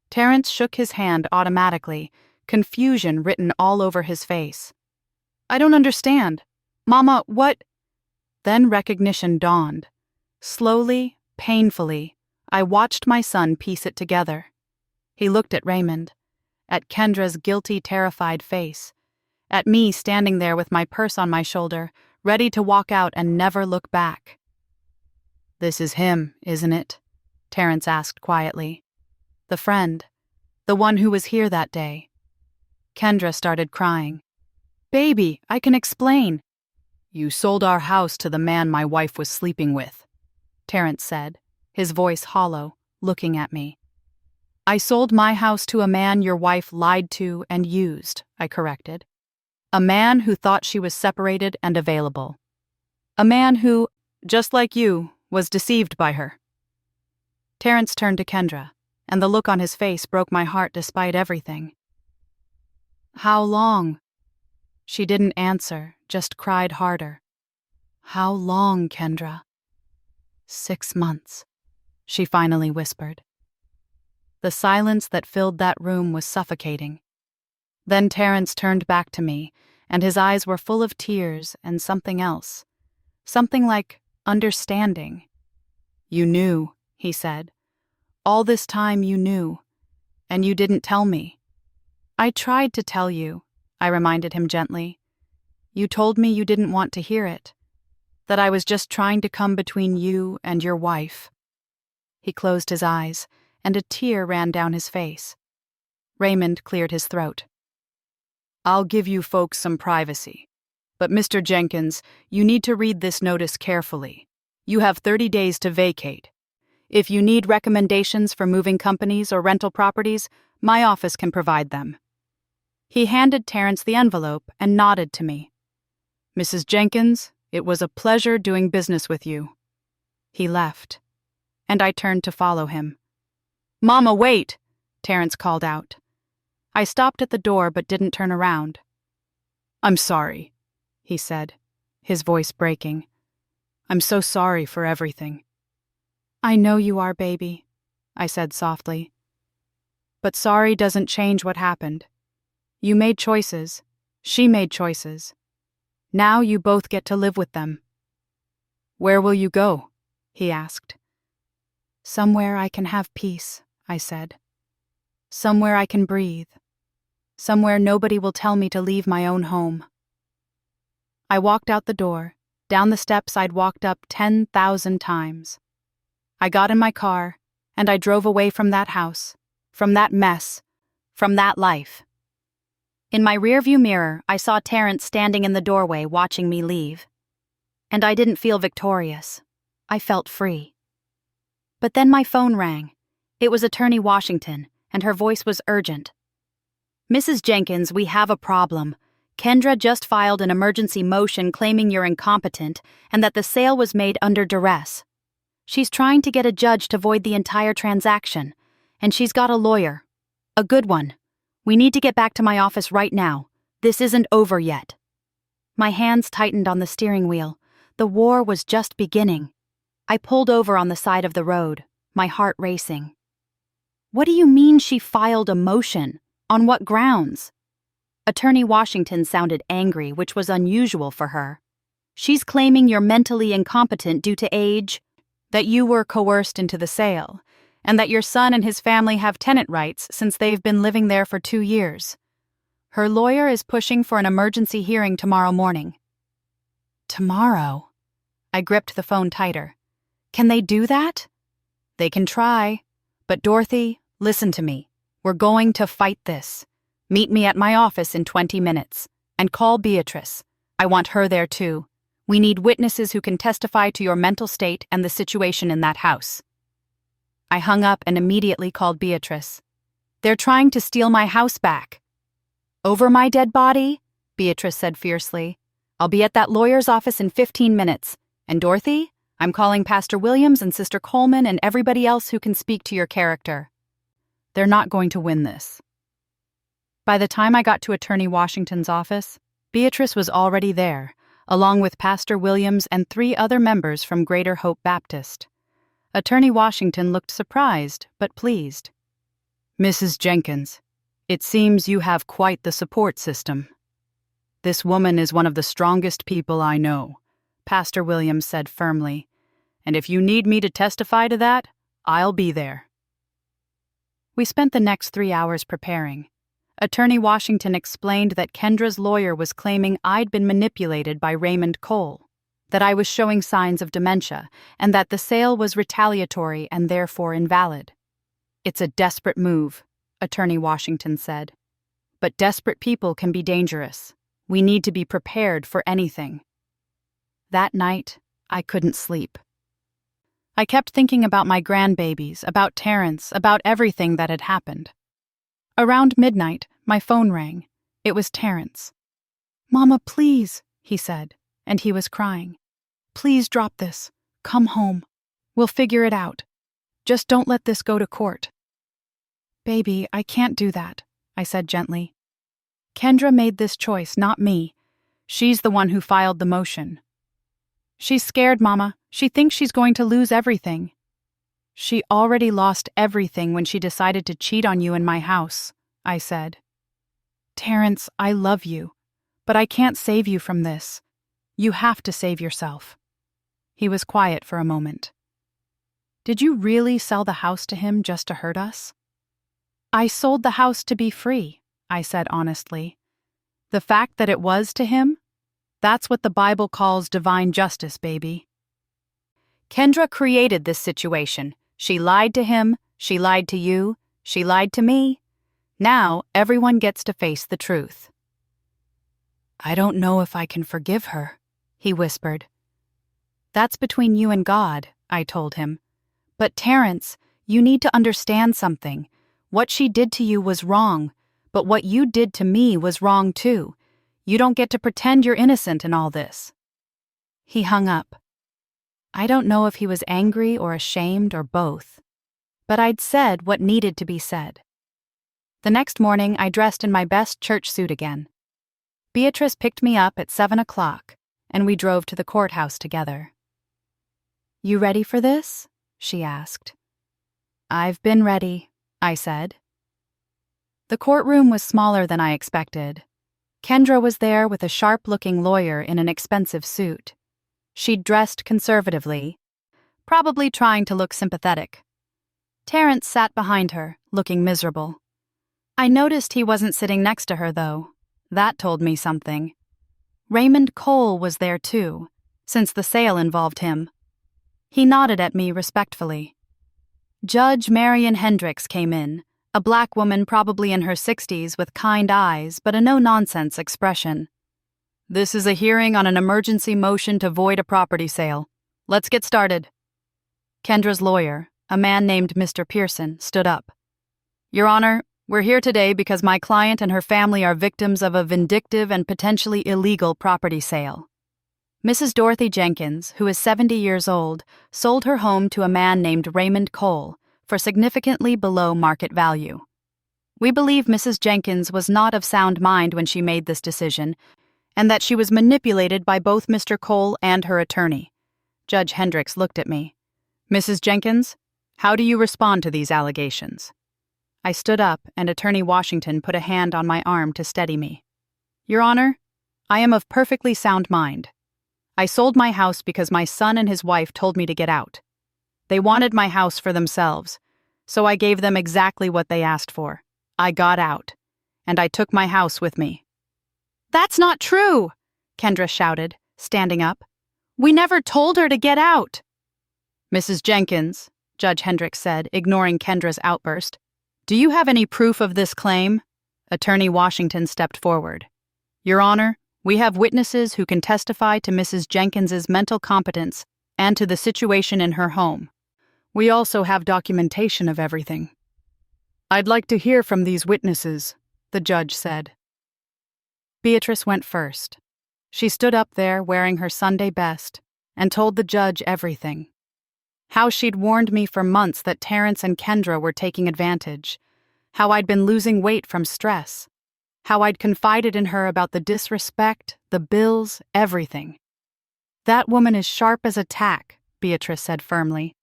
Terrence shook his hand automatically, confusion written all over his face. "I don't understand. Mama, what?" Then recognition dawned. Slowly, painfully, I watched my son piece it together. He looked at Raymond, at Kendra's guilty, terrified face, at me standing there with my purse on my shoulder, ready to walk out and never look back. "This is him, isn't it?" Terrence asked quietly. "The friend. The one who was here that day." Kendra started crying. "Baby, I can explain." "You sold our house to the man my wife was sleeping with," Terrence said, his voice hollow, looking at me. "I sold my house to a man your wife lied to and used," I corrected. "A man who thought she was separated and available. A man who, just like you, was deceived by her." Terrence turned to Kendra, and the look on his face broke my heart despite everything. "How long?" She didn't answer, just cried harder. "How long, Kendra?" 6 months, she finally whispered. The silence that filled that room was suffocating. Then Terrence turned back to me, and his eyes were full of tears and something else. Something like understanding. "You knew," he said. All this time you knew, and you didn't tell me. I tried to tell you, I reminded him gently. You told me you didn't want to hear it, that I was just trying to come between you and your wife. He closed his eyes, and a tear ran down his face. Raymond cleared his throat. I'll give you folks some privacy. But Mr. Jenkins, you need to read this notice carefully. You have 30 days to vacate. If you need recommendations for moving companies or rental properties, my office can provide them. He handed Terrence the envelope and nodded to me. Mrs. Jenkins, it was a pleasure doing business with you. He left, and I turned to follow him. Mama, wait! Terrence called out. I stopped at the door but didn't turn around. I'm sorry, he said, his voice breaking. I'm so sorry for everything. I know you are, baby, I said softly. But sorry doesn't change what happened. You made choices. She made choices. Now you both get to live with them. Where will you go? He asked. Somewhere I can have peace, I said. Somewhere I can breathe. Somewhere nobody will tell me to leave my own home. I walked out the door, down the steps I'd walked up 10,000 times. I got in my car, and I drove away from that house, from that mess, from that life. In my rearview mirror, I saw Terrence standing in the doorway watching me leave. And I didn't feel victorious. I felt free. But then my phone rang. It was Attorney Washington, and her voice was urgent. Mrs. Jenkins, we have a problem. Kendra just filed an emergency motion claiming you're incompetent and that the sale was made under duress. She's trying to get a judge to void the entire transaction, and she's got a lawyer. A good one. We need to get back to my office right now. This isn't over yet. My hands tightened on the steering wheel. The war was just beginning. I pulled over on the side of the road, my heart racing. What do you mean she filed a motion? On what grounds? Attorney Washington sounded angry, which was unusual for her. She's claiming you're mentally incompetent due to age, that you were coerced into the sale, and that your son and his family have tenant rights since they've been living there for 2 years. Her lawyer is pushing for an emergency hearing tomorrow morning. Tomorrow? I gripped the phone tighter. Can they do that? They can try. But Dorothy, listen to me. We're going to fight this. Meet me at my office in 20 minutes. And call Beatrice. I want her there too. We need witnesses who can testify to your mental state and the situation in that house. I hung up and immediately called Beatrice. They're trying to steal my house back. Over my dead body? Beatrice said fiercely. I'll be at that lawyer's office in 15 minutes. And Dorothy, I'm calling Pastor Williams and Sister Coleman and everybody else who can speak to your character. They're not going to win this. By the time I got to Attorney Washington's office, Beatrice was already there, along with Pastor Williams and 3 other members from Greater Hope Baptist. Attorney Washington looked surprised, but pleased. Mrs. Jenkins, it seems you have quite the support system. This woman is one of the strongest people I know, Pastor Williams said firmly, and if you need me to testify to that, I'll be there. We spent the next 3 hours preparing. Attorney Washington explained that Kendra's lawyer was claiming I'd been manipulated by Raymond Cole, that I was showing signs of dementia, and that the sale was retaliatory and therefore invalid. It's a desperate move, Attorney Washington said. But desperate people can be dangerous. We need to be prepared for anything. That night, I couldn't sleep. I kept thinking about my grandbabies, about Terrence, about everything that had happened. Around midnight, my phone rang. It was Terrence. "Mama, please," he said, and he was crying. "Please drop this. Come home. We'll figure it out. Just don't let this go to court." "Baby, I can't do that," I said gently. "Kendra made this choice, not me. She's the one who filed the motion." "She's scared, Mama. She thinks she's going to lose everything." "She already lost everything when she decided to cheat on you in my house," I said. "Terrence, I love you, but I can't save you from this. You have to save yourself." He was quiet for a moment. Did you really sell the house to him just to hurt us? I sold the house to be free, I said honestly. The fact that it was to him? That's what the Bible calls divine justice, baby. Kendra created this situation. She lied to him, she lied to you, she lied to me. Now everyone gets to face the truth. I don't know if I can forgive her, he whispered. That's between you and God, I told him. But Terrence, you need to understand something. What she did to you was wrong, but what you did to me was wrong too. You don't get to pretend you're innocent in all this. He hung up. I don't know if he was angry or ashamed or both, but I'd said what needed to be said. The next morning, I dressed in my best church suit again. Beatrice picked me up at 7 o'clock, and we drove to the courthouse together. You ready for this? She asked. I've been ready, I said. The courtroom was smaller than I expected. Kendra was there with a sharp-looking lawyer in an expensive suit. She'd dressed conservatively, probably trying to look sympathetic. Terrence sat behind her, looking miserable. I noticed he wasn't sitting next to her, though. That told me something. Raymond Cole was there, too, since the sale involved him. He nodded at me respectfully. Judge Marion Hendricks came in, a black woman probably in her 60s with kind eyes but a no-nonsense expression. This is a hearing on an emergency motion to void a property sale. Let's get started. Kendra's lawyer, a man named Mr. Pearson, stood up. Your Honor, we're here today because my client and her family are victims of a vindictive and potentially illegal property sale. Mrs. Dorothy Jenkins, who is 70 years old, sold her home to a man named Raymond Cole for significantly below market value. We believe Mrs. Jenkins was not of sound mind when she made this decision, and that she was manipulated by both Mr. Cole and her attorney. Judge Hendricks looked at me. Mrs. Jenkins, how do you respond to these allegations? I stood up, and Attorney Washington put a hand on my arm to steady me. Your Honor, I am of perfectly sound mind. I sold my house because my son and his wife told me to get out. They wanted my house for themselves, so I gave them exactly what they asked for. I got out, and I took my house with me. That's not true, Kendra shouted, standing up. We never told her to get out. Mrs. Jenkins, Judge Hendricks said, ignoring Kendra's outburst, do you have any proof of this claim? Attorney Washington stepped forward. Your Honor, we have witnesses who can testify to Mrs. Jenkins's mental competence and to the situation in her home. We also have documentation of everything. I'd like to hear from these witnesses, the judge said. Beatrice went first. She stood up there wearing her Sunday best and told the judge everything. How she'd warned me for months that Terrence and Kendra were taking advantage. How I'd been losing weight from stress. How I'd confided in her about the disrespect, the bills, everything. That woman is sharp as a tack, Beatrice said firmly.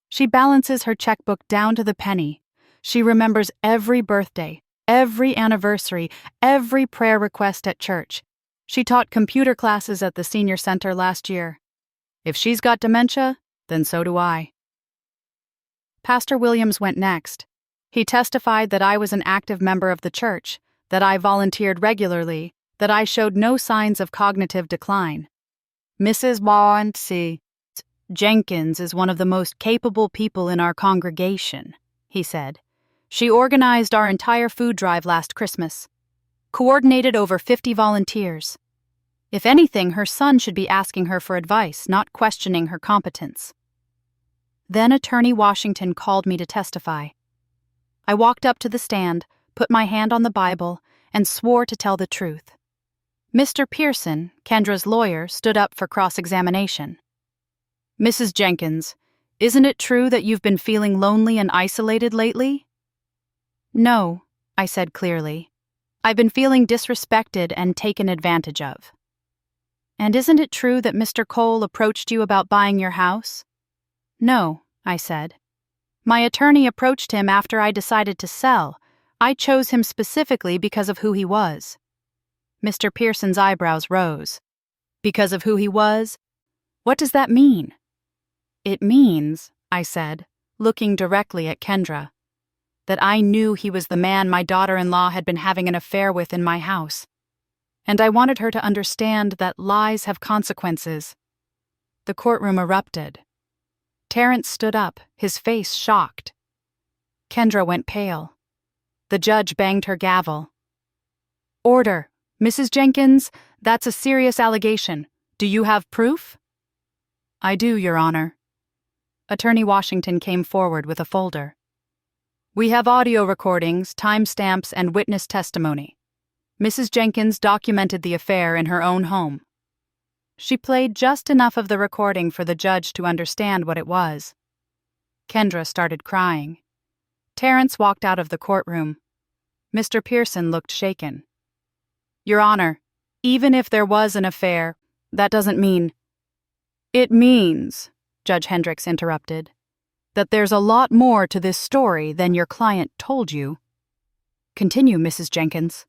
She balances her checkbook down to the penny. She remembers every birthday, every anniversary, every prayer request at church. She taught computer classes at the senior center last year. If she's got dementia, then so do I. Pastor Williams went next. He testified that I was an active member of the church, that I volunteered regularly, that I showed no signs of cognitive decline. Mrs. Barnes Jenkins is one of the most capable people in our congregation, he said. She organized our entire food drive last Christmas, coordinated over 50 volunteers. If anything, her son should be asking her for advice, not questioning her competence. Then Attorney Washington called me to testify. I walked up to the stand, put my hand on the Bible, and swore to tell the truth. Mr. Pearson, Kendra's lawyer, stood up for cross-examination. Mrs. Jenkins, isn't it true that you've been feeling lonely and isolated lately? No, I said clearly. I've been feeling disrespected and taken advantage of. And isn't it true that Mr. Cole approached you about buying your house? No, I said. My attorney approached him after I decided to sell. I chose him specifically because of who he was. Mr. Pearson's eyebrows rose. Because of who he was? What does that mean? It means, I said, looking directly at Kendra, that I knew he was the man my daughter-in-law had been having an affair with in my house. And I wanted her to understand that lies have consequences. The courtroom erupted. Terrence stood up, his face shocked. Kendra went pale. The judge banged her gavel. "Order. Mrs. Jenkins, that's a serious allegation. Do you have proof?" "I do, Your Honor." Attorney Washington came forward with a folder. "We have audio recordings, timestamps, and witness testimony. Mrs. Jenkins documented the affair in her own home." She played just enough of the recording for the judge to understand what it was. Kendra started crying. Terrence walked out of the courtroom. Mr. Pearson looked shaken. "Your Honor, even if there was an affair, that doesn't mean—" "It means," Judge Hendricks interrupted, "that there's a lot more to this story than your client told you." "Continue, Mrs. Jenkins."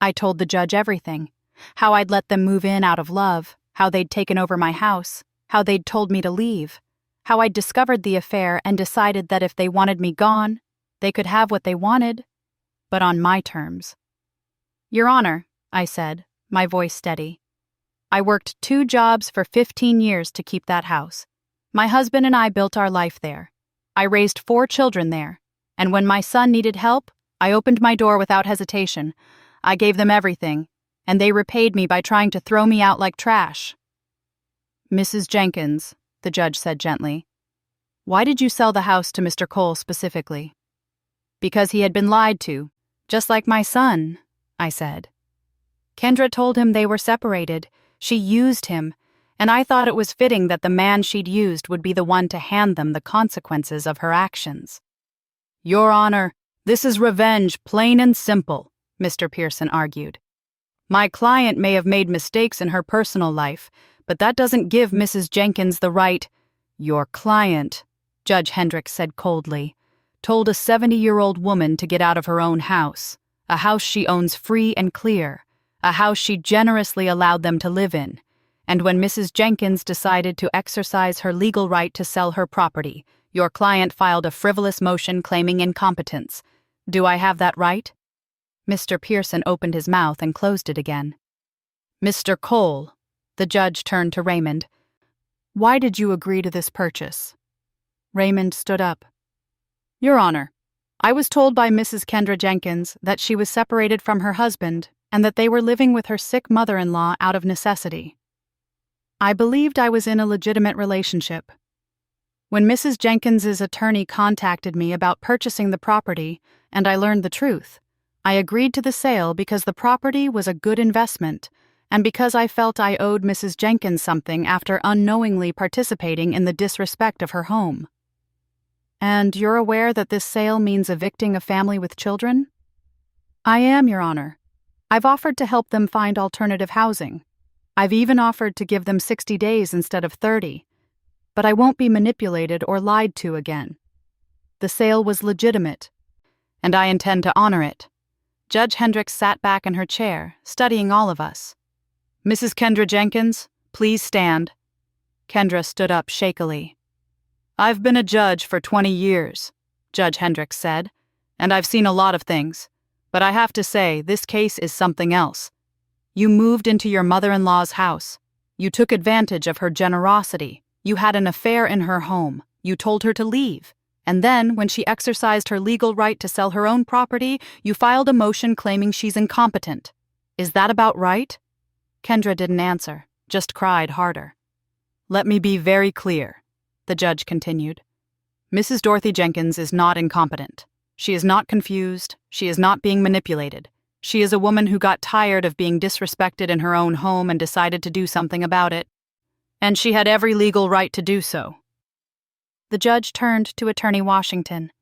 "I told the judge everything. How I'd let them move in out of love, how they'd taken over my house, how they'd told me to leave, how I'd discovered the affair and decided that if they wanted me gone, they could have what they wanted, but on my terms." "Your Honor," I said, my voice steady, "I worked 2 jobs for 15 years to keep that house. My husband and I built our life there. I raised 4 children there, and when my son needed help, I opened my door without hesitation. I gave them everything, and they repaid me by trying to throw me out like trash." "Mrs. Jenkins," the judge said gently, "why did you sell the house to Mr. Cole specifically?" "Because he had been lied to, just like my son," I said. "Kendra told him they were separated. She used him, and I thought it was fitting that the man she'd used would be the one to hand them the consequences of her actions." "Your Honor, this is revenge, plain and simple," Mr. Pearson argued. "My client may have made mistakes in her personal life, but that doesn't give Mrs. Jenkins the right—" "Your client," Judge Hendricks said coldly, "told a 70-year-old woman to get out of her own house, a house she owns free and clear, a house she generously allowed them to live in. And when Mrs. Jenkins decided to exercise her legal right to sell her property, your client filed a frivolous motion claiming incompetence. Do I have that right?" Mr. Pearson opened his mouth and closed it again. "Mr. Cole," the judge turned to Raymond, "why did you agree to this purchase?" Raymond stood up. "Your Honor, I was told by Mrs. Kendra Jenkins that she was separated from her husband and that they were living with her sick mother-in-law out of necessity. I believed I was in a legitimate relationship. When Mrs. Jenkins's attorney contacted me about purchasing the property and I learned the truth, I agreed to the sale because the property was a good investment and because I felt I owed Mrs. Jenkins something after unknowingly participating in the disrespect of her home." "And you're aware that this sale means evicting a family with children?" "I am, Your Honor. I've offered to help them find alternative housing. I've even offered to give them 60 days instead of 30. But I won't be manipulated or lied to again. The sale was legitimate, and I intend to honor it." Judge Hendricks sat back in her chair, studying all of us. "Mrs. Kendra Jenkins, please stand." Kendra stood up shakily. "I've been a judge for 20 years, Judge Hendricks said, "and I've seen a lot of things. But I have to say, this case is something else. You moved into your mother-in-law's house. You took advantage of her generosity. You had an affair in her home. You told her to leave. And then, when she exercised her legal right to sell her own property, you filed a motion claiming she's incompetent. Is that about right?" Kendra didn't answer, just cried harder. "Let me be very clear," the judge continued. "Mrs. Dorothy Jenkins is not incompetent. She is not confused. She is not being manipulated. She is a woman who got tired of being disrespected in her own home and decided to do something about it. And she had every legal right to do so." The judge turned to Attorney Washington.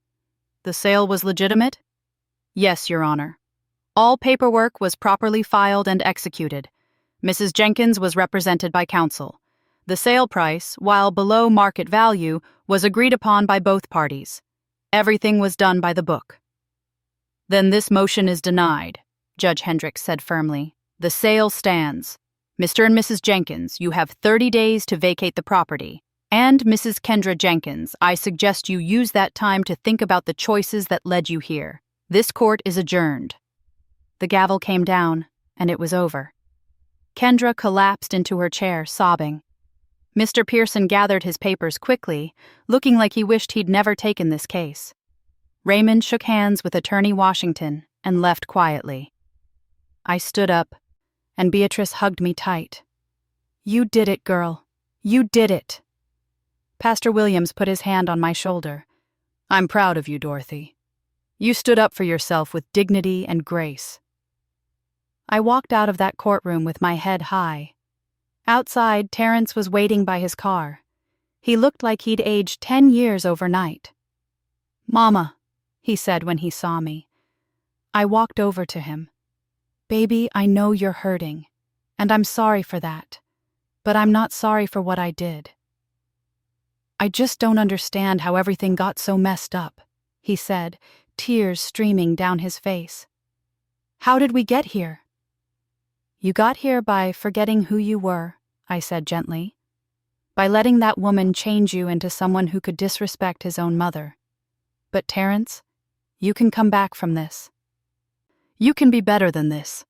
"The sale was legitimate?" "Yes, Your Honor. All paperwork was properly filed and executed. Mrs. Jenkins was represented by counsel. The sale price, while below market value, was agreed upon by both parties. Everything was done by the book." "Then this motion is denied," Judge Hendricks said firmly. "The sale stands. Mr. and Mrs. Jenkins, you have 30 days to vacate the property. And Mrs. Kendra Jenkins, I suggest you use that time to think about the choices that led you here. This court is adjourned." The gavel came down, and it was over. Kendra collapsed into her chair, sobbing. Mr. Pearson gathered his papers quickly, looking like he wished he'd never taken this case. Raymond shook hands with Attorney Washington and left quietly. I stood up, and Beatrice hugged me tight. "You did it, girl. You did it." Pastor Williams put his hand on my shoulder. "I'm proud of you, Dorothy. You stood up for yourself with dignity and grace." I walked out of that courtroom with my head high. Outside, Terrence was waiting by his car. He looked like he'd aged 10 years overnight. "Mama," he said when he saw me. I walked over to him. "Baby, I know you're hurting, and I'm sorry for that, but I'm not sorry for what I did." "I just don't understand how everything got so messed up," he said, tears streaming down his face. "How did we get here?" "You got here by forgetting who you were," I said gently. "By letting that woman change you into someone who could disrespect his own mother. But Terrence, you can come back from this. You can be better than this."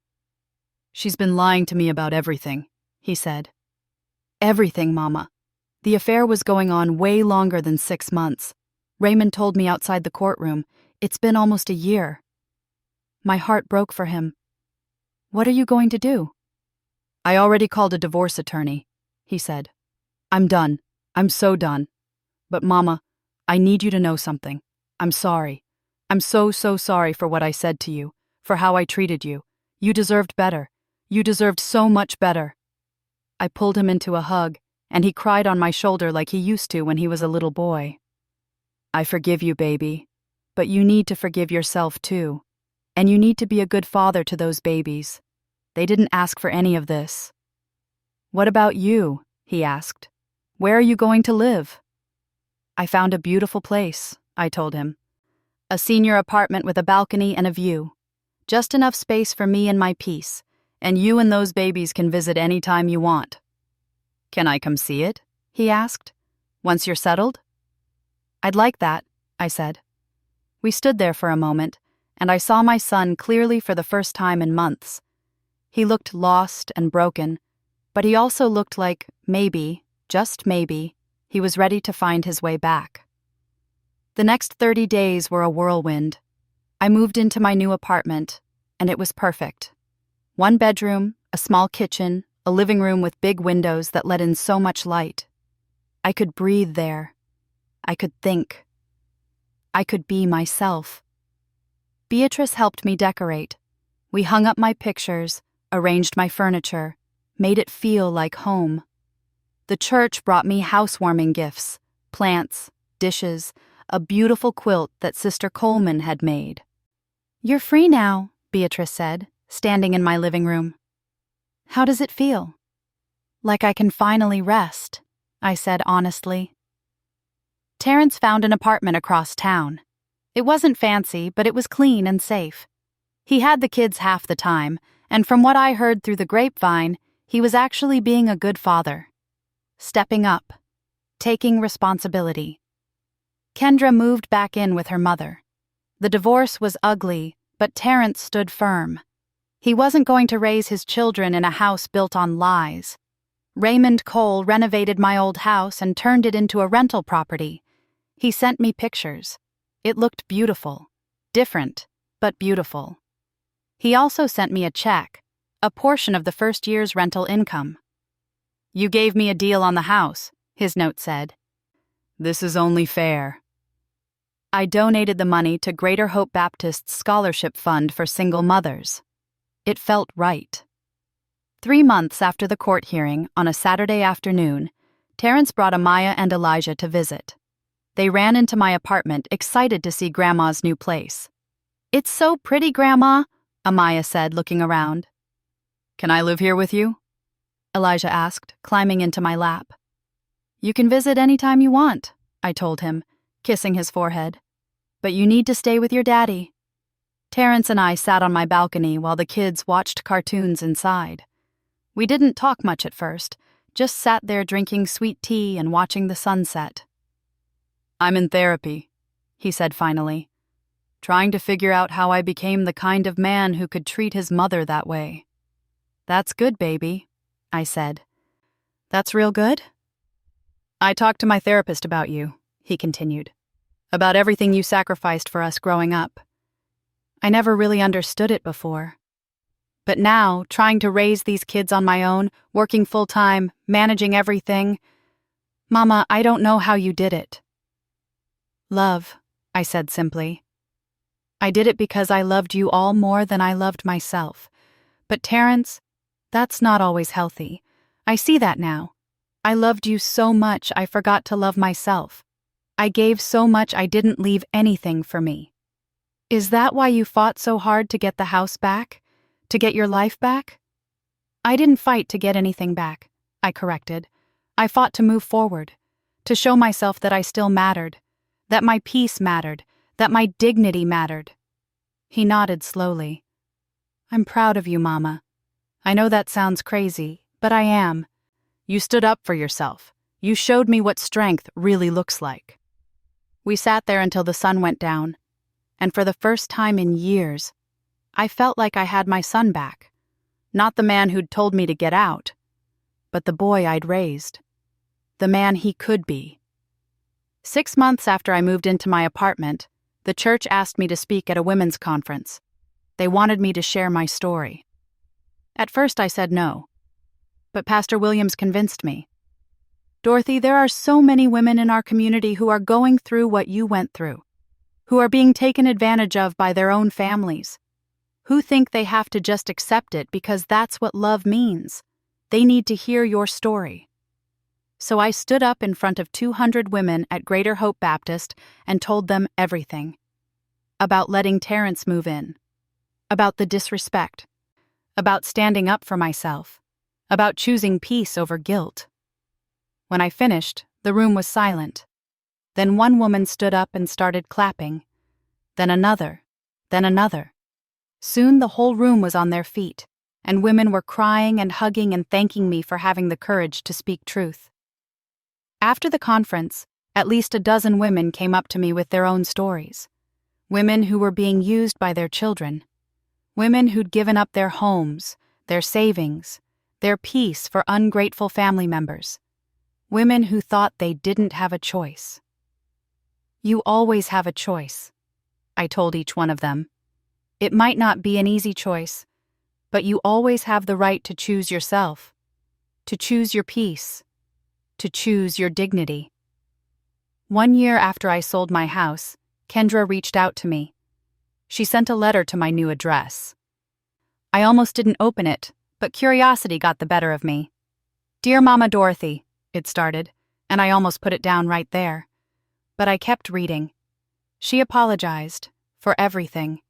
"She's been lying to me about everything," he said. "Everything, Mama. The affair was going on way longer than 6 months. Raymond told me outside the courtroom. It's been almost a year." My heart broke for him. "What are you going to do?" "I already called a divorce attorney," he said. "I'm done. I'm so done. But Mama, I need you to know something. I'm sorry. I'm so sorry for what I said to you, for how I treated you. You deserved better. You deserved so much better." I pulled him into a hug, and he cried on my shoulder like he used to when he was a little boy. "I forgive you, baby, but you need to forgive yourself too. And you need to be a good father to those babies. They didn't ask for any of this." "What about you?" he asked. "Where are you going to live?" "I found a beautiful place," I told him. "A senior apartment with a balcony and a view. Just enough space for me and my peace, and you and those babies can visit any time you want." "Can I come see it?" he asked. "Once you're settled?" "I'd like that," I said. We stood there for a moment, and I saw my son clearly for the first time in months. He looked lost and broken, but he also looked like maybe, just maybe, he was ready to find his way back. The next 30 days were a whirlwind. I moved into my new apartment, and it was perfect. 1 bedroom, a small kitchen, a living room with big windows that let in so much light. I could breathe there. I could think. I could be myself. Beatrice helped me decorate. We hung up my pictures, arranged my furniture, made it feel like home. The church brought me housewarming gifts, plants, dishes, a beautiful quilt that Sister Coleman had made. "You're free now," Beatrice said, standing in my living room. "How does it feel?" "Like I can finally rest," I said honestly. Terrence found an apartment across town. It wasn't fancy, but it was clean and safe. He had the kids half the time, and from what I heard through the grapevine, he was actually being a good father. Stepping up. Taking responsibility. Kendra moved back in with her mother. The divorce was ugly, but Terrence stood firm. He wasn't going to raise his children in a house built on lies. Raymond Cole renovated my old house and turned it into a rental property. He sent me pictures. It looked beautiful. Different, but beautiful. He also sent me a check, a portion of the first year's rental income. "You gave me a deal on the house," his note said. "This is only fair." I donated the money to Greater Hope Baptist's scholarship fund for single mothers. It felt right. 3 months after the court hearing, on a Saturday afternoon, Terrence brought Amaya and Elijah to visit. They ran into my apartment, excited to see Grandma's new place. "It's so pretty, Grandma," Amaya said, looking around. "Can I live here with you?" Elijah asked, climbing into my lap. "You can visit any time you want," I told him, kissing his forehead. "But you need to stay with your daddy." Terrence and I sat on my balcony while the kids watched cartoons inside. We didn't talk much at first, just sat there drinking sweet tea and watching the sunset. "I'm in therapy," he said finally, "trying to figure out how I became the kind of man who could treat his mother that way." "That's good, baby," I said. "That's real good?" "I talked to my therapist about you," he continued, "about everything you sacrificed for us growing up. I never really understood it before. But now, trying to raise these kids on my own, working full-time, managing everything, Mama, I don't know how you did it." "Love," I said simply. "I did it because I loved you all more than I loved myself. But Terrence, that's not always healthy. I see that now. I loved you so much I forgot to love myself. I gave so much I didn't leave anything for me. Is that why you fought so hard to get the house back? To get your life back?" "I didn't fight to get anything back," I corrected. "I fought to move forward, to show myself that I still mattered, that my peace mattered, that my dignity mattered." He nodded slowly. "I'm proud of you, Mama. I know that sounds crazy, but I am. You stood up for yourself. You showed me what strength really looks like." We sat there until the sun went down, and for the first time in years, I felt like I had my son back. Not the man who'd told me to get out, but the boy I'd raised. The man he could be. 6 months after I moved into my apartment, the church asked me to speak at a women's conference. They wanted me to share my story. At first I said no, but Pastor Williams convinced me. "Dorothy, there are so many women in our community who are going through what you went through, who are being taken advantage of by their own families, who think they have to just accept it because that's what love means. They need to hear your story." So I stood up in front of 200 women at Greater Hope Baptist and told them everything. About letting Terrence move in. About the disrespect. About standing up for myself. About choosing peace over guilt. When I finished, the room was silent. Then one woman stood up and started clapping. Then another. Then another. Soon the whole room was on their feet, and women were crying and hugging and thanking me for having the courage to speak truth. After the conference, at least a dozen women came up to me with their own stories. Women who were being used by their children. Women who'd given up their homes, their savings, their peace for ungrateful family members. Women who thought they didn't have a choice. "You always have a choice," I told each one of them. "It might not be an easy choice, but you always have the right to choose yourself, to choose your peace, to choose your dignity." 1 year after I sold my house, Kendra reached out to me. She sent a letter to my new address. I almost didn't open it, but curiosity got the better of me. "Dear Mama Dorothy," it started, and I almost put it down right there. But I kept reading. She apologized for everything.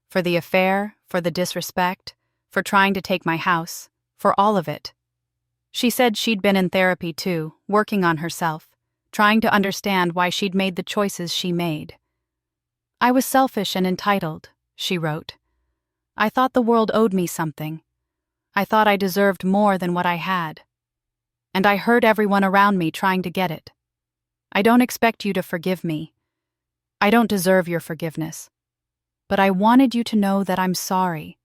For the affair, for the disrespect, for trying to take my house, for all of it. She said she'd been in therapy too, working on herself, trying to understand why she'd made the choices she made. "I was selfish and entitled," she wrote. "I thought the world owed me something. I thought I deserved more than what I had. And I hurt everyone around me trying to get it. I don't expect you to forgive me. I don't deserve your forgiveness. But I wanted you to know that I'm sorry,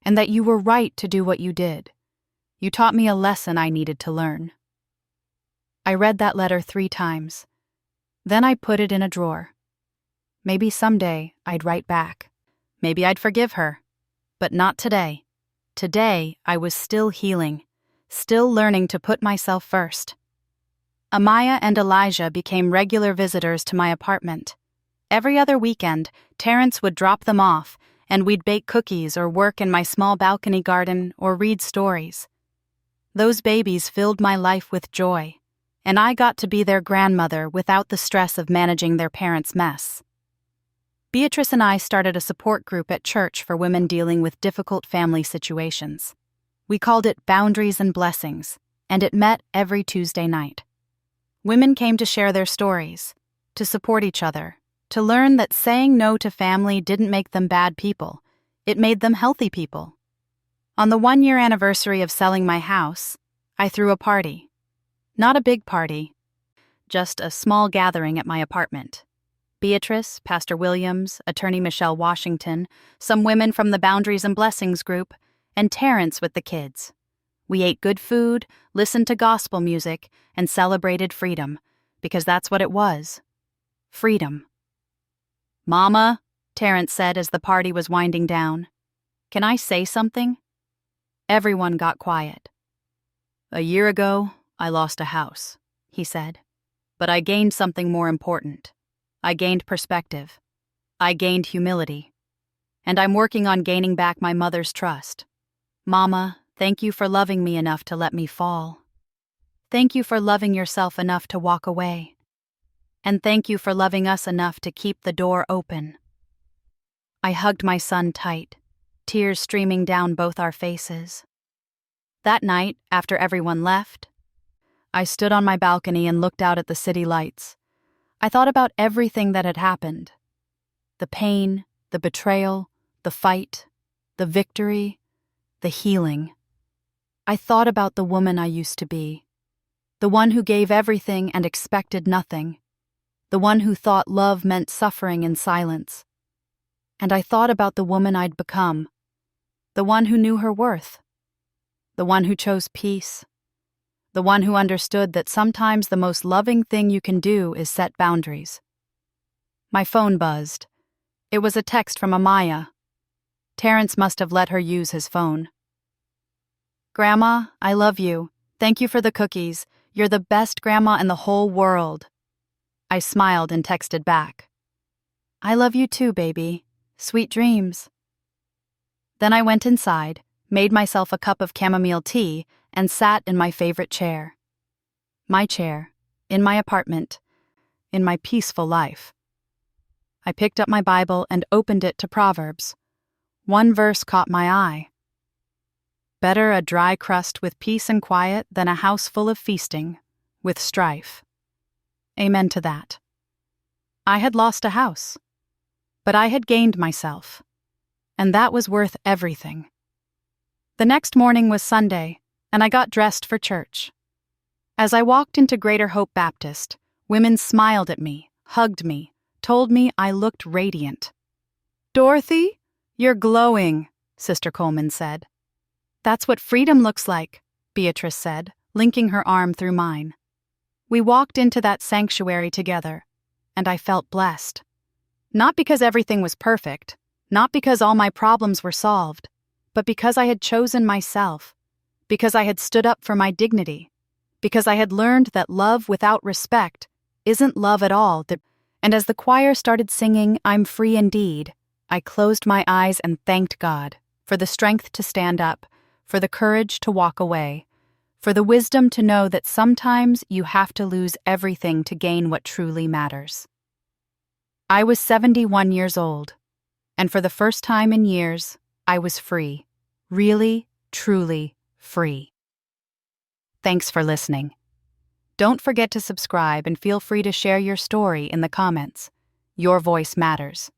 and that you were right to do what you did. You taught me a lesson I needed to learn." I read that letter 3 times. Then I put it in a drawer. Maybe someday I'd write back. Maybe I'd forgive her. But not today. Today, I was still healing, still learning to put myself first. Amaya and Elijah became regular visitors to my apartment. Every other weekend, Terrence would drop them off, and we'd bake cookies or work in my small balcony garden or read stories. Those babies filled my life with joy, and I got to be their grandmother without the stress of managing their parents' mess. Beatrice and I started a support group at church for women dealing with difficult family situations. We called it Boundaries and Blessings, and it met every Tuesday night. Women came to share their stories, to support each other, to learn that saying no to family didn't make them bad people, it made them healthy people. On the 1-year anniversary of selling my house, I threw a party. Not a big party, just a small gathering at my apartment. Beatrice, Pastor Williams, Attorney Michelle Washington, some women from the Boundaries and Blessings group, and Terrence with the kids. We ate good food, listened to gospel music, and celebrated freedom, because that's what it was. Freedom. "Mama," Terrence said as the party was winding down, "can I say something?" Everyone got quiet. "A year ago, I lost a house," he said. "But I gained something more important. I gained perspective. I gained humility. And I'm working on gaining back my mother's trust. Mama, thank you for loving me enough to let me fall. Thank you for loving yourself enough to walk away. And thank you for loving us enough to keep the door open." I hugged my son tight, tears streaming down both our faces. That night, after everyone left, I stood on my balcony and looked out at the city lights. I thought about everything that had happened. The pain, the betrayal, the fight, the victory, the healing. I thought about the woman I used to be. The one who gave everything and expected nothing. The one who thought love meant suffering in silence. And I thought about the woman I'd become. The one who knew her worth. The one who chose peace. The one who understood that sometimes the most loving thing you can do is set boundaries. My phone buzzed. It was a text from Amaya. Terrence must have let her use his phone. "Grandma, I love you. Thank you for the cookies. You're the best grandma in the whole world." I smiled and texted back. "I love you too, baby. Sweet dreams." Then I went inside, made myself a cup of chamomile tea, and sat in my favorite chair. My chair, in my apartment, in my peaceful life. I picked up my Bible and opened it to Proverbs. One verse caught my eye. "Better a dry crust with peace and quiet than a house full of feasting, with strife." Amen to that. I had lost a house, but I had gained myself, and that was worth everything. The next morning was Sunday, and I got dressed for church. As I walked into Greater Hope Baptist, women smiled at me, hugged me, told me I looked radiant. "Dorothy, you're glowing," Sister Coleman said. "That's what freedom looks like," Beatrice said, linking her arm through mine. We walked into that sanctuary together, and I felt blessed. Not because everything was perfect, not because all my problems were solved, but because I had chosen myself, because I had stood up for my dignity, because I had learned that love without respect isn't love at all. And as the choir started singing, "I'm free indeed," I closed my eyes and thanked God for the strength to stand up, for the courage to walk away, for the wisdom to know that sometimes you have to lose everything to gain what truly matters. I was 71 years old, and for the first time in years, I was free. Really, truly free. Thanks for listening. Don't forget to subscribe and feel free to share your story in the comments. Your voice matters.